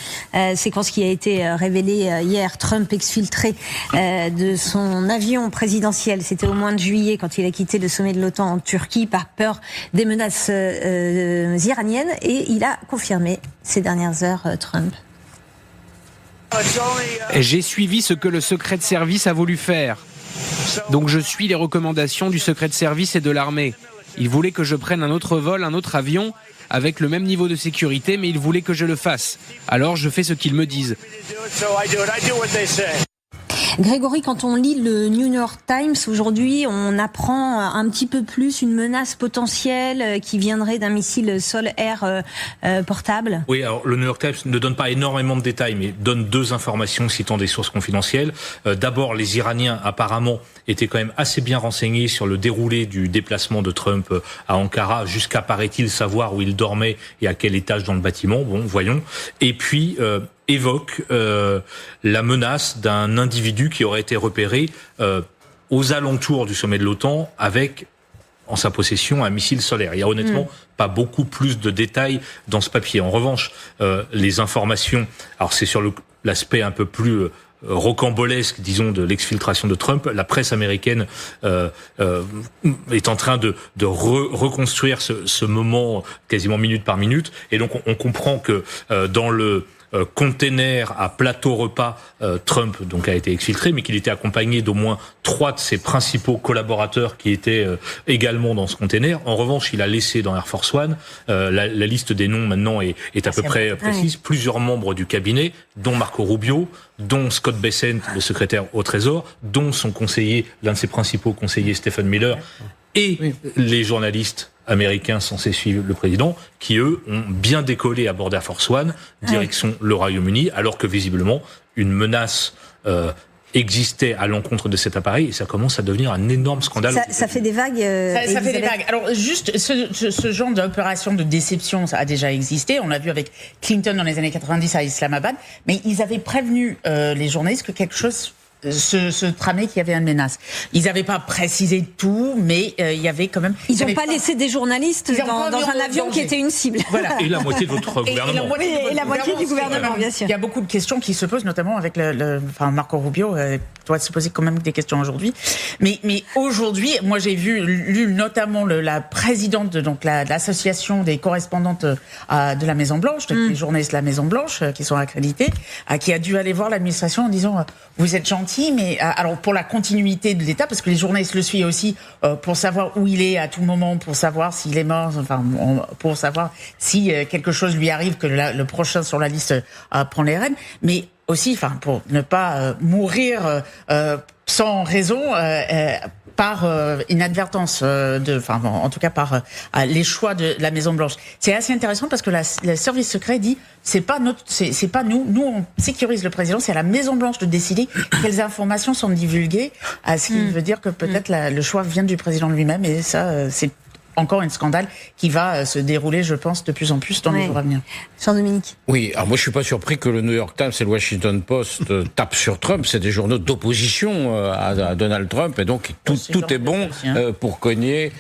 Séquence qui a été révélée hier. Trump exfiltré de son avion présidentiel. C'était au mois de juillet, quand il a quitté le sommet de l'OTAN en Turquie par peur des menaces iraniennes. Et il a confirmé ces dernières heures, Trump.
J'ai suivi ce que le secret de service a voulu faire. Donc je suis les recommandations du secret de service et de l'armée. Il voulait que je prenne un autre vol, un autre avion, avec le même niveau de sécurité, mais il voulait que je le fasse. Alors je fais ce qu'ils me disent.
Grégory, quand on lit le New York Times aujourd'hui, on apprend un petit peu plus une menace potentielle qui viendrait d'un missile sol-air portable.
Oui, alors le New York Times ne donne pas énormément de détails, mais donne 2 informations citant des sources confidentielles. D'abord, les Iraniens apparemment étaient quand même assez bien renseignés sur le déroulé du déplacement de Trump à Ankara, jusqu'à, paraît-il, savoir où il dormait et à quel étage dans le bâtiment. Bon, voyons. Et puis évoque la menace d'un individu qui aurait été repéré aux alentours du sommet de l'OTAN avec en sa possession un missile solaire. Il y a honnêtement pas beaucoup plus de détails dans ce papier. En revanche, les informations, alors c'est sur l'aspect un peu plus rocambolesque, disons, de l'exfiltration de Trump. La presse américaine est en train de reconstruire ce moment quasiment minute par minute, et donc on comprend que dans le container à plateau repas, Trump donc a été exfiltré, mais qu'il était accompagné d'au moins 3 de ses principaux collaborateurs qui étaient également dans ce container. En revanche, il a laissé dans Air Force One, la liste des noms maintenant est à peu près précise, plusieurs membres du cabinet, dont Marco Rubio, dont Scott Bessent, le secrétaire au Trésor, dont son conseiller, l'un de ses principaux conseillers, Stephen Miller, et les journalistes américains censés suivre le président, qui eux ont bien décollé à bord d'Air Force One, direction le Royaume-Uni, alors que visiblement une menace existait à l'encontre de cet appareil, et ça commence à devenir un énorme scandale.
Ça fait des vagues.
Ça fait des vagues. Alors juste ce genre d'opération de déception, ça a déjà existé. On l'a vu avec Clinton dans les années 90 à Islamabad, mais ils avaient prévenu les journalistes que quelque chose se tramait, qu'il y avait une menace. Ils n'avaient pas précisé tout, mais il y avait quand même...
Ils n'ont pas laissé des journalistes dans un avion qui était une cible.
Voilà.
Et la moitié de votre gouvernement.
Et la moitié du gouvernement, bien sûr.
Il y a beaucoup de questions qui se posent, notamment avec Marco Rubio doit se poser quand même des questions aujourd'hui. Mais aujourd'hui, moi j'ai lu notamment la présidente de l'association des correspondantes de la Maison Blanche, les journalistes de la Maison Blanche qui sont accrédités, qui a dû aller voir l'administration en disant vous êtes gentils, mais alors pour la continuité de l'État, parce que les journalistes le suivent aussi pour savoir où il est à tout moment, pour savoir s'il est mort, pour savoir si quelque chose lui arrive, que le prochain sur la liste prend les rênes, mais aussi, pour ne pas mourir sans raison par inadvertance, en tout cas par les choix de la Maison Blanche. C'est assez intéressant parce que le service secret dit c'est pas nous on sécurise le président, c'est à la Maison Blanche de décider quelles informations sont divulguées, ce qui veut dire que peut-être le choix vient du président lui-même, et ça c'est encore un scandale qui va se dérouler, je pense, de plus en plus dans les jours à venir.
Jean-Dominique.
Oui, alors moi je suis pas surpris que le New York Times et le Washington Post tapent sur Trump. C'est des journaux d'opposition à Donald Trump, et donc tout est bon pour cogner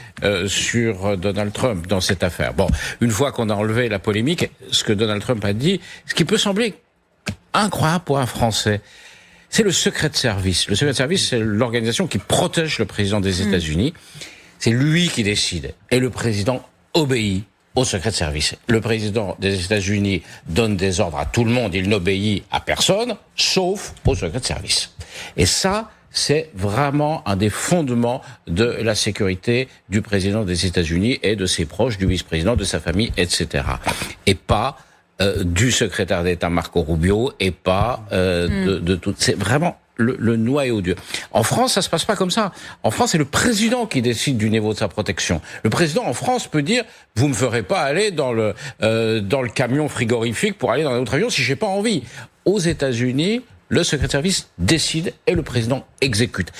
sur Donald Trump dans cette affaire. Bon, une fois qu'on a enlevé la polémique, ce que Donald Trump a dit, ce qui peut sembler incroyable pour un Français, c'est le secret de service. Le secret de service, c'est l'organisation qui protège le président des États-Unis. C'est lui qui décide, et le président obéit au secret de service. Le président des États-Unis donne des ordres à tout le monde, il n'obéit à personne, sauf au secret de service. Et ça, c'est vraiment un des fondements de la sécurité du président des États-Unis et de ses proches, du vice-président, de sa famille, etc. Et pas du secrétaire d'État Marco Rubio, et pas de tout. C'est vraiment le noyau dur. En France, ça se passe pas comme ça. En France, c'est le président qui décide du niveau de sa protection. Le président en France peut dire vous me ferez pas aller dans le camion frigorifique pour aller dans un autre avion si j'ai pas envie. Aux États-Unis, le secret de service décide et le président exécute.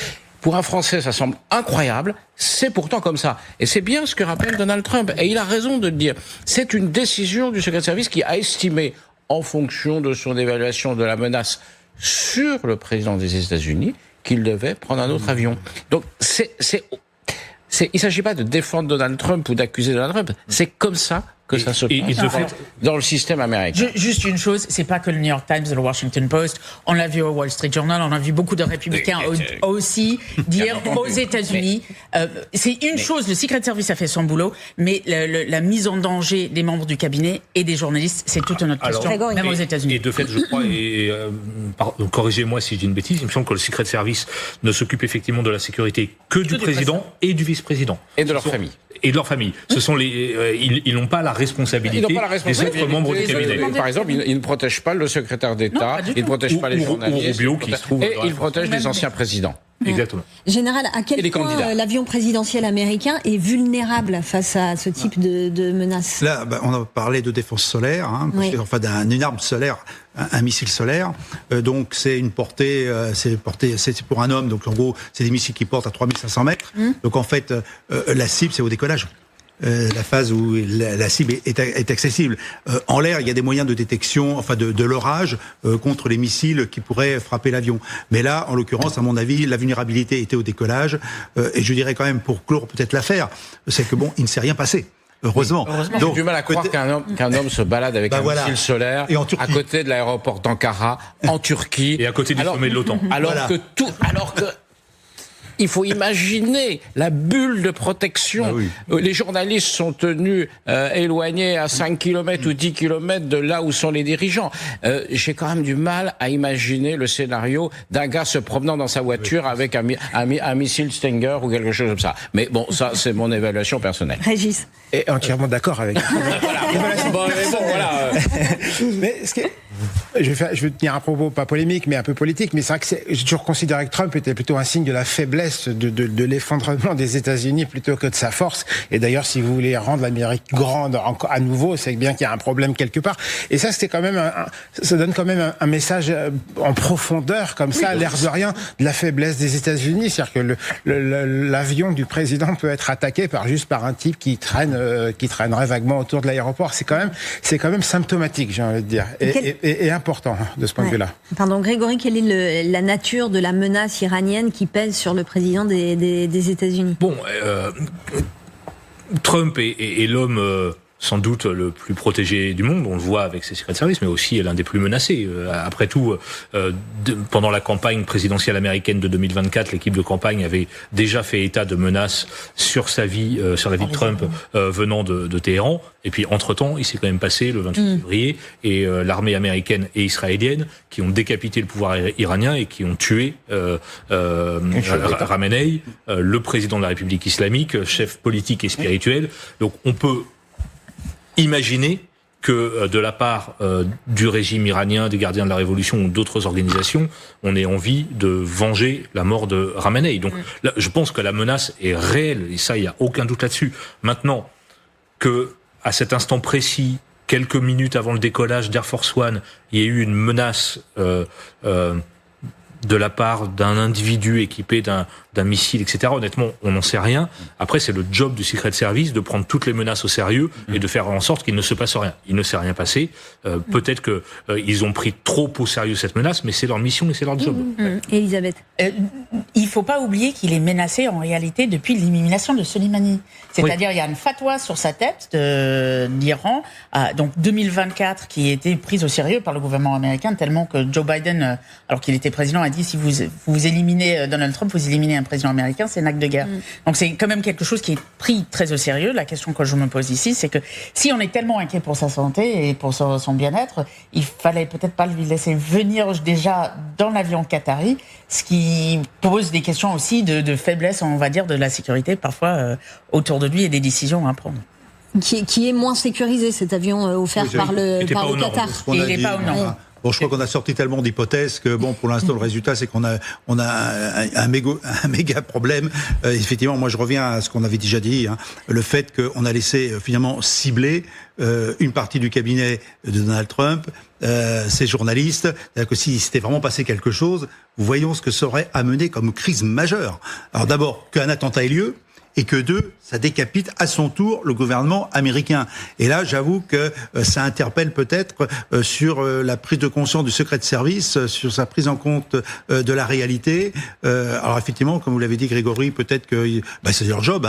Pour un Français, ça semble incroyable, c'est pourtant comme ça. Et c'est bien ce que rappelle Donald Trump. Et il a raison de le dire. C'est une décision du secret de service qui a estimé, en fonction de son évaluation de la menace sur le président des États-Unis, qu'il devait prendre un autre avion. Donc, il ne s'agit pas de défendre Donald Trump ou d'accuser Donald Trump. C'est comme ça que ça se passe dans le système américain.
Juste une chose, c'est pas que le New York Times et le Washington Post. On l'a vu au Wall Street Journal, on a vu beaucoup de républicains aussi dire aux États-Unis. C'est une chose, le Secret Service a fait son boulot, mais la mise en danger des membres du cabinet et des journalistes, c'est toute une autre question, même aux États-Unis.
Et de fait, je crois, corrigez-moi si je dis une bêtise, il me semble que le Secret Service ne s'occupe effectivement de la sécurité que du président et du vice-président.
Et de leur famille.
et de leur famille. Ce sont ils n'ont pas la responsabilité des autres membres du cabinet.
Par exemple, ils ne protègent pas le secrétaire d'État, ils ne protègent pas les journalistes,
ou Rubio, qui se trouve
et ils protègent les anciens présidents.
Exactement.
Général, à quel point l'avion présidentiel américain est vulnérable face à ce type de menaces?
Là, on a parlé de défense solaire, enfin d'une arme solaire, un missile solaire. Donc c'est une portée, c'est pour un homme. Donc en gros, c'est des missiles qui portent à 3500 mètres. Donc en fait, la cible, c'est au décollage. La phase où la cible est accessible. En l'air, il y a des moyens de détection, enfin de l'orage contre les missiles qui pourraient frapper l'avion. Mais là, en l'occurrence, à mon avis, la vulnérabilité était au décollage. Et je dirais quand même, pour clore peut-être l'affaire, c'est que il ne s'est rien passé. Heureusement.
Donc, j'ai du mal à croire qu'un homme se balade avec un missile solaire à côté de l'aéroport d'Ankara, en Turquie.
Et à côté du sommet de l'OTAN.
Alors que il faut imaginer la bulle de protection. Les journalistes sont tenus éloignés à 5 km ou 10 km de là où sont les dirigeants. J'ai quand même du mal à imaginer le scénario d'un gars se promenant dans sa voiture avec un missile Stinger ou quelque chose comme ça. Mais bon, ça, c'est mon évaluation personnelle.
Régis.
Et entièrement d'accord avec Mais je vais tenir un propos pas polémique, mais un peu politique. Mais c'est vrai que j'ai toujours considéré que Trump était plutôt un signe de la faiblesse de l'effondrement des États-Unis plutôt que de sa force. Et d'ailleurs, si vous voulez rendre l'Amérique grande à nouveau, c'est bien qu'il y a un problème quelque part. Et ça, c'était quand même ça donne quand même un message en profondeur, comme ça, l'air de rien, de la faiblesse des États-Unis. C'est-à-dire que l'avion du président peut être attaqué par un type qui traînerait vaguement autour de l'aéroport. C'est quand même symptomatique, j'ai envie de dire. Et important de ce point de vue-là.
Pardon, Grégory, quelle est la nature de la menace iranienne qui pèse sur le président des États-Unis?
Trump est l'homme sans doute le plus protégé du monde, on le voit avec ses secrets de service, mais aussi l'un des plus menacés. Après tout, pendant la campagne présidentielle américaine de 2024, l'équipe de campagne avait déjà fait état de menaces sur sa vie, sur la vie de Trump venant de Téhéran. Et puis, entre-temps, il s'est quand même passé le 28 février, et l'armée américaine et israélienne qui ont décapité le pouvoir iranien et qui ont tué Khamenei, le président de la République islamique, chef politique et spirituel. Donc, on peut imaginer que de la part du régime iranien, des gardiens de la révolution ou d'autres organisations, on ait envie de venger la mort de Khamenei. Donc là, je pense que la menace est réelle, et ça, il n'y a aucun doute là-dessus. Maintenant, que à cet instant précis, quelques minutes avant le décollage d'Air Force One, il y a eu une menace de la part d'un individu équipé d'un missile, etc. Honnêtement, on n'en sait rien. Après, c'est le job du Secret Service de prendre toutes les menaces au sérieux et de faire en sorte qu'il ne se passe rien. Il ne s'est rien passé. Peut-être que ils ont pris trop au sérieux cette menace, mais c'est leur mission et c'est leur job.
Elisabeth.
Il faut pas oublier qu'il est menacé en réalité depuis l'élimination de Soleimani. C'est-à-dire, il y a une fatwa sur sa tête d'Iran, donc 2024, qui a été prise au sérieux par le gouvernement américain, tellement que Joe Biden, alors qu'il était président, a dit si vous éliminez Donald Trump, vous éliminez un président américain, c'est un acte de guerre. Donc c'est quand même quelque chose qui est pris très au sérieux. La question que je me pose ici, c'est que si on est tellement inquiet pour sa santé et pour son bien-être, il fallait peut-être pas lui laisser venir déjà dans l'avion qatari, ce qui pose des questions aussi de faiblesse, on va dire, de la sécurité parfois autour de lui et des décisions à prendre.
Qui est moins sécurisé, cet avion offert par le Qatar.
Il n'est pas au nord.
Bon, je crois qu'on a sorti tellement d'hypothèses que, pour l'instant, le résultat, c'est qu'on a un méga problème. Effectivement, moi, je reviens à ce qu'on avait déjà dit, le fait qu'on a laissé, finalement, cibler une partie du cabinet de Donald Trump, ces journalistes. C'est-à-dire que s'il s'était vraiment passé quelque chose, voyons ce que ça aurait amené comme crise majeure. Alors d'abord, qu'un attentat ait lieu, et que ça décapite à son tour le gouvernement américain. Et là, j'avoue que ça interpelle peut-être sur la prise de conscience du secret de service, sur sa prise en compte de la réalité. Alors effectivement, comme vous l'avez dit Grégory, peut-être que c'est leur job,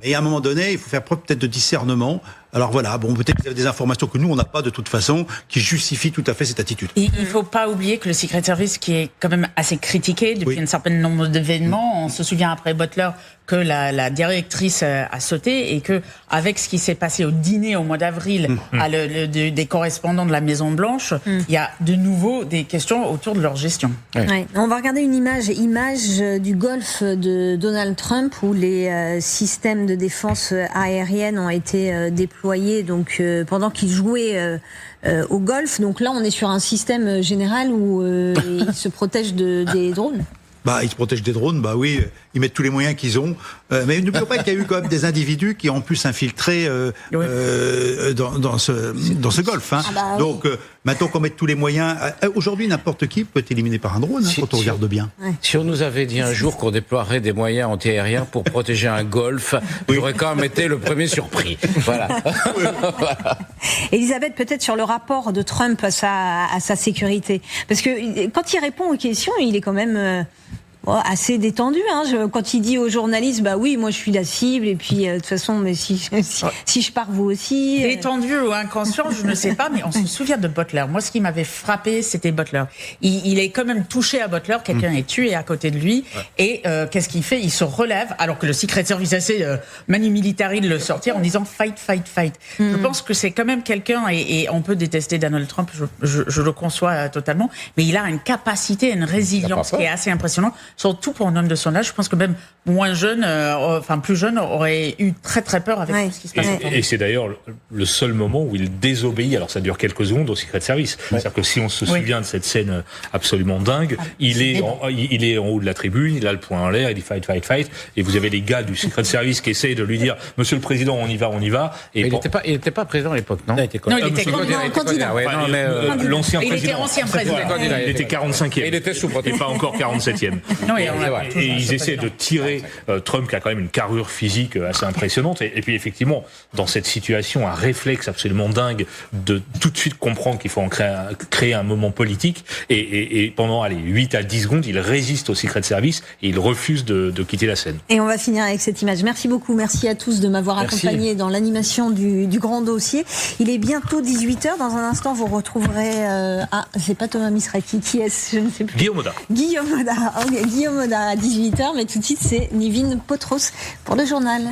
mais à un moment donné, il faut faire preuve peut-être de discernement. Alors voilà, bon, peut-être que vous avez des informations que nous, on n'a pas de toute façon, qui justifient tout à fait cette attitude.
Et il ne faut pas oublier que le Secret Service, qui est quand même assez critiqué depuis un certain nombre d'événements, on se souvient après Butler que la directrice a sauté et que avec ce qui s'est passé au dîner au mois d'avril des correspondants de la Maison Blanche, il y a de nouveau des questions autour de leur gestion.
Ouais. On va regarder une image du golfe de Donald Trump où les systèmes de défense aérienne ont été déployés donc pendant qu'il jouait au golf. Donc là, on est sur un système général où ils se protègent des drones.
Ils se protègent des drones, oui, ils mettent tous les moyens qu'ils ont. Mais n'oublions pas qu'il y a eu quand même des individus qui ont pu s'infiltrer dans ce golfe. Donc maintenant qu'on met tous les moyens, aujourd'hui n'importe qui peut être éliminé par un drone quand on regarde bien.
Si on nous avait dit un jour qu'on déploierait des moyens antiaériens pour protéger un golfe, j'aurais quand même été le premier surpris. Voilà.
Elisabeth, peut-être sur le rapport de Trump à sa sécurité, parce que quand il répond aux questions, il est quand même assez détendu. Quand il dit aux journalistes, oui, moi je suis la cible, et puis de toute façon, mais si je pars, vous aussi.
Détendu ou inconscient, je ne sais pas, mais on se souvient de Butler. Moi, ce qui m'avait frappé, c'était Butler. Il est quand même touché à Butler, quelqu'un est tué à côté de lui, et qu'est-ce qu'il fait? Il se relève, alors que le Secret Service essaie manu militari de le sortir en disant fight, fight, fight. Je pense que c'est quand même quelqu'un, et on peut détester Donald Trump, je le conçois totalement, mais il a une capacité, une résilience qui est assez impressionnante. Surtout pour un homme de son âge, je pense que même plus jeune, aurait eu très très peur avec tout ce qui se passe.
Et c'est d'ailleurs le seul moment où il désobéit, alors ça dure quelques secondes, au Secret Service. C'est-à-dire que si on se souvient de cette scène absolument dingue, il est en haut de la tribune, il a le poing en l'air, il dit fight, fight, fight, et vous avez les gars du Secret Service qui essayent de lui dire « Monsieur le Président, on y va ». Et
il n'était pas président à l'époque, non?
Il était candidat.
L'ancien président.
Il était ancien président.
Il était 45e.
Il était sous protection.
Et pas encore 47e. Et ils essaient de tirer Trump, qui a quand même une carrure physique assez impressionnante. Et puis effectivement, dans cette situation, un réflexe absolument dingue de tout de suite comprendre qu'il faut en créer un moment politique. Et pendant 8 à 10 secondes, il résiste au Secret Service et il refuse de quitter la scène.
Et on va finir avec cette image. Merci beaucoup. Merci à tous de m'avoir accompagné dans l'animation du grand dossier. Il est bientôt 18h. Dans un instant, vous retrouverez... c'est pas Thomas Misraki. Qui est-ce? Je ne sais plus.
Guillaume Moda.
Okay. Guillaume Moda à 18h. Mais tout de suite, c'est Nivine Potros pour le journal.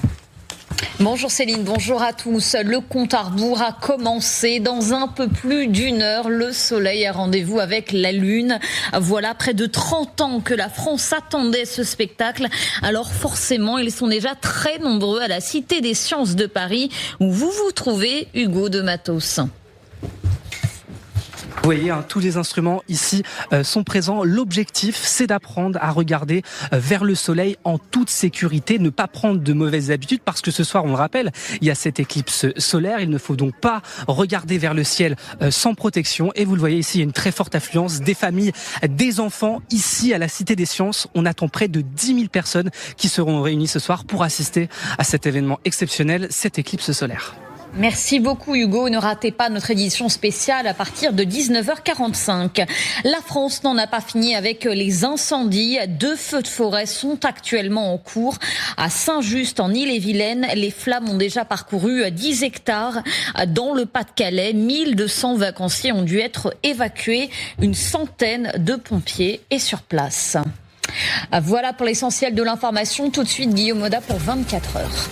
Bonjour Céline, bonjour à tous. Le compte à rebours a commencé. Dans un peu plus d'une heure, le soleil a rendez-vous avec la lune. Voilà près de 30 ans que la France attendait ce spectacle. Alors forcément, ils sont déjà très nombreux à la Cité des Sciences de Paris, où vous vous trouvez, Hugo de Matos.
Vous voyez, tous les instruments ici sont présents. L'objectif, c'est d'apprendre à regarder vers le soleil en toute sécurité, ne pas prendre de mauvaises habitudes, parce que ce soir, on le rappelle, il y a cette éclipse solaire. Il ne faut donc pas regarder vers le ciel sans protection. Et vous le voyez ici, il y a une très forte affluence des familles, des enfants. Ici, à la Cité des Sciences, on attend près de 10 000 personnes qui seront réunies ce soir pour assister à cet événement exceptionnel, cette éclipse solaire.
Merci beaucoup Hugo. Ne ratez pas notre édition spéciale à partir de 19h45. La France n'en a pas fini avec les incendies. 2 feux de forêt sont actuellement en cours. À Saint-Just, en Ille-et-Vilaine, les flammes ont déjà parcouru 10 hectares. Dans le Pas-de-Calais, 1200 vacanciers ont dû être évacués. Une centaine de pompiers est sur place. Voilà pour l'essentiel de l'information. Tout de suite, Guillaume Moda pour 24 heures.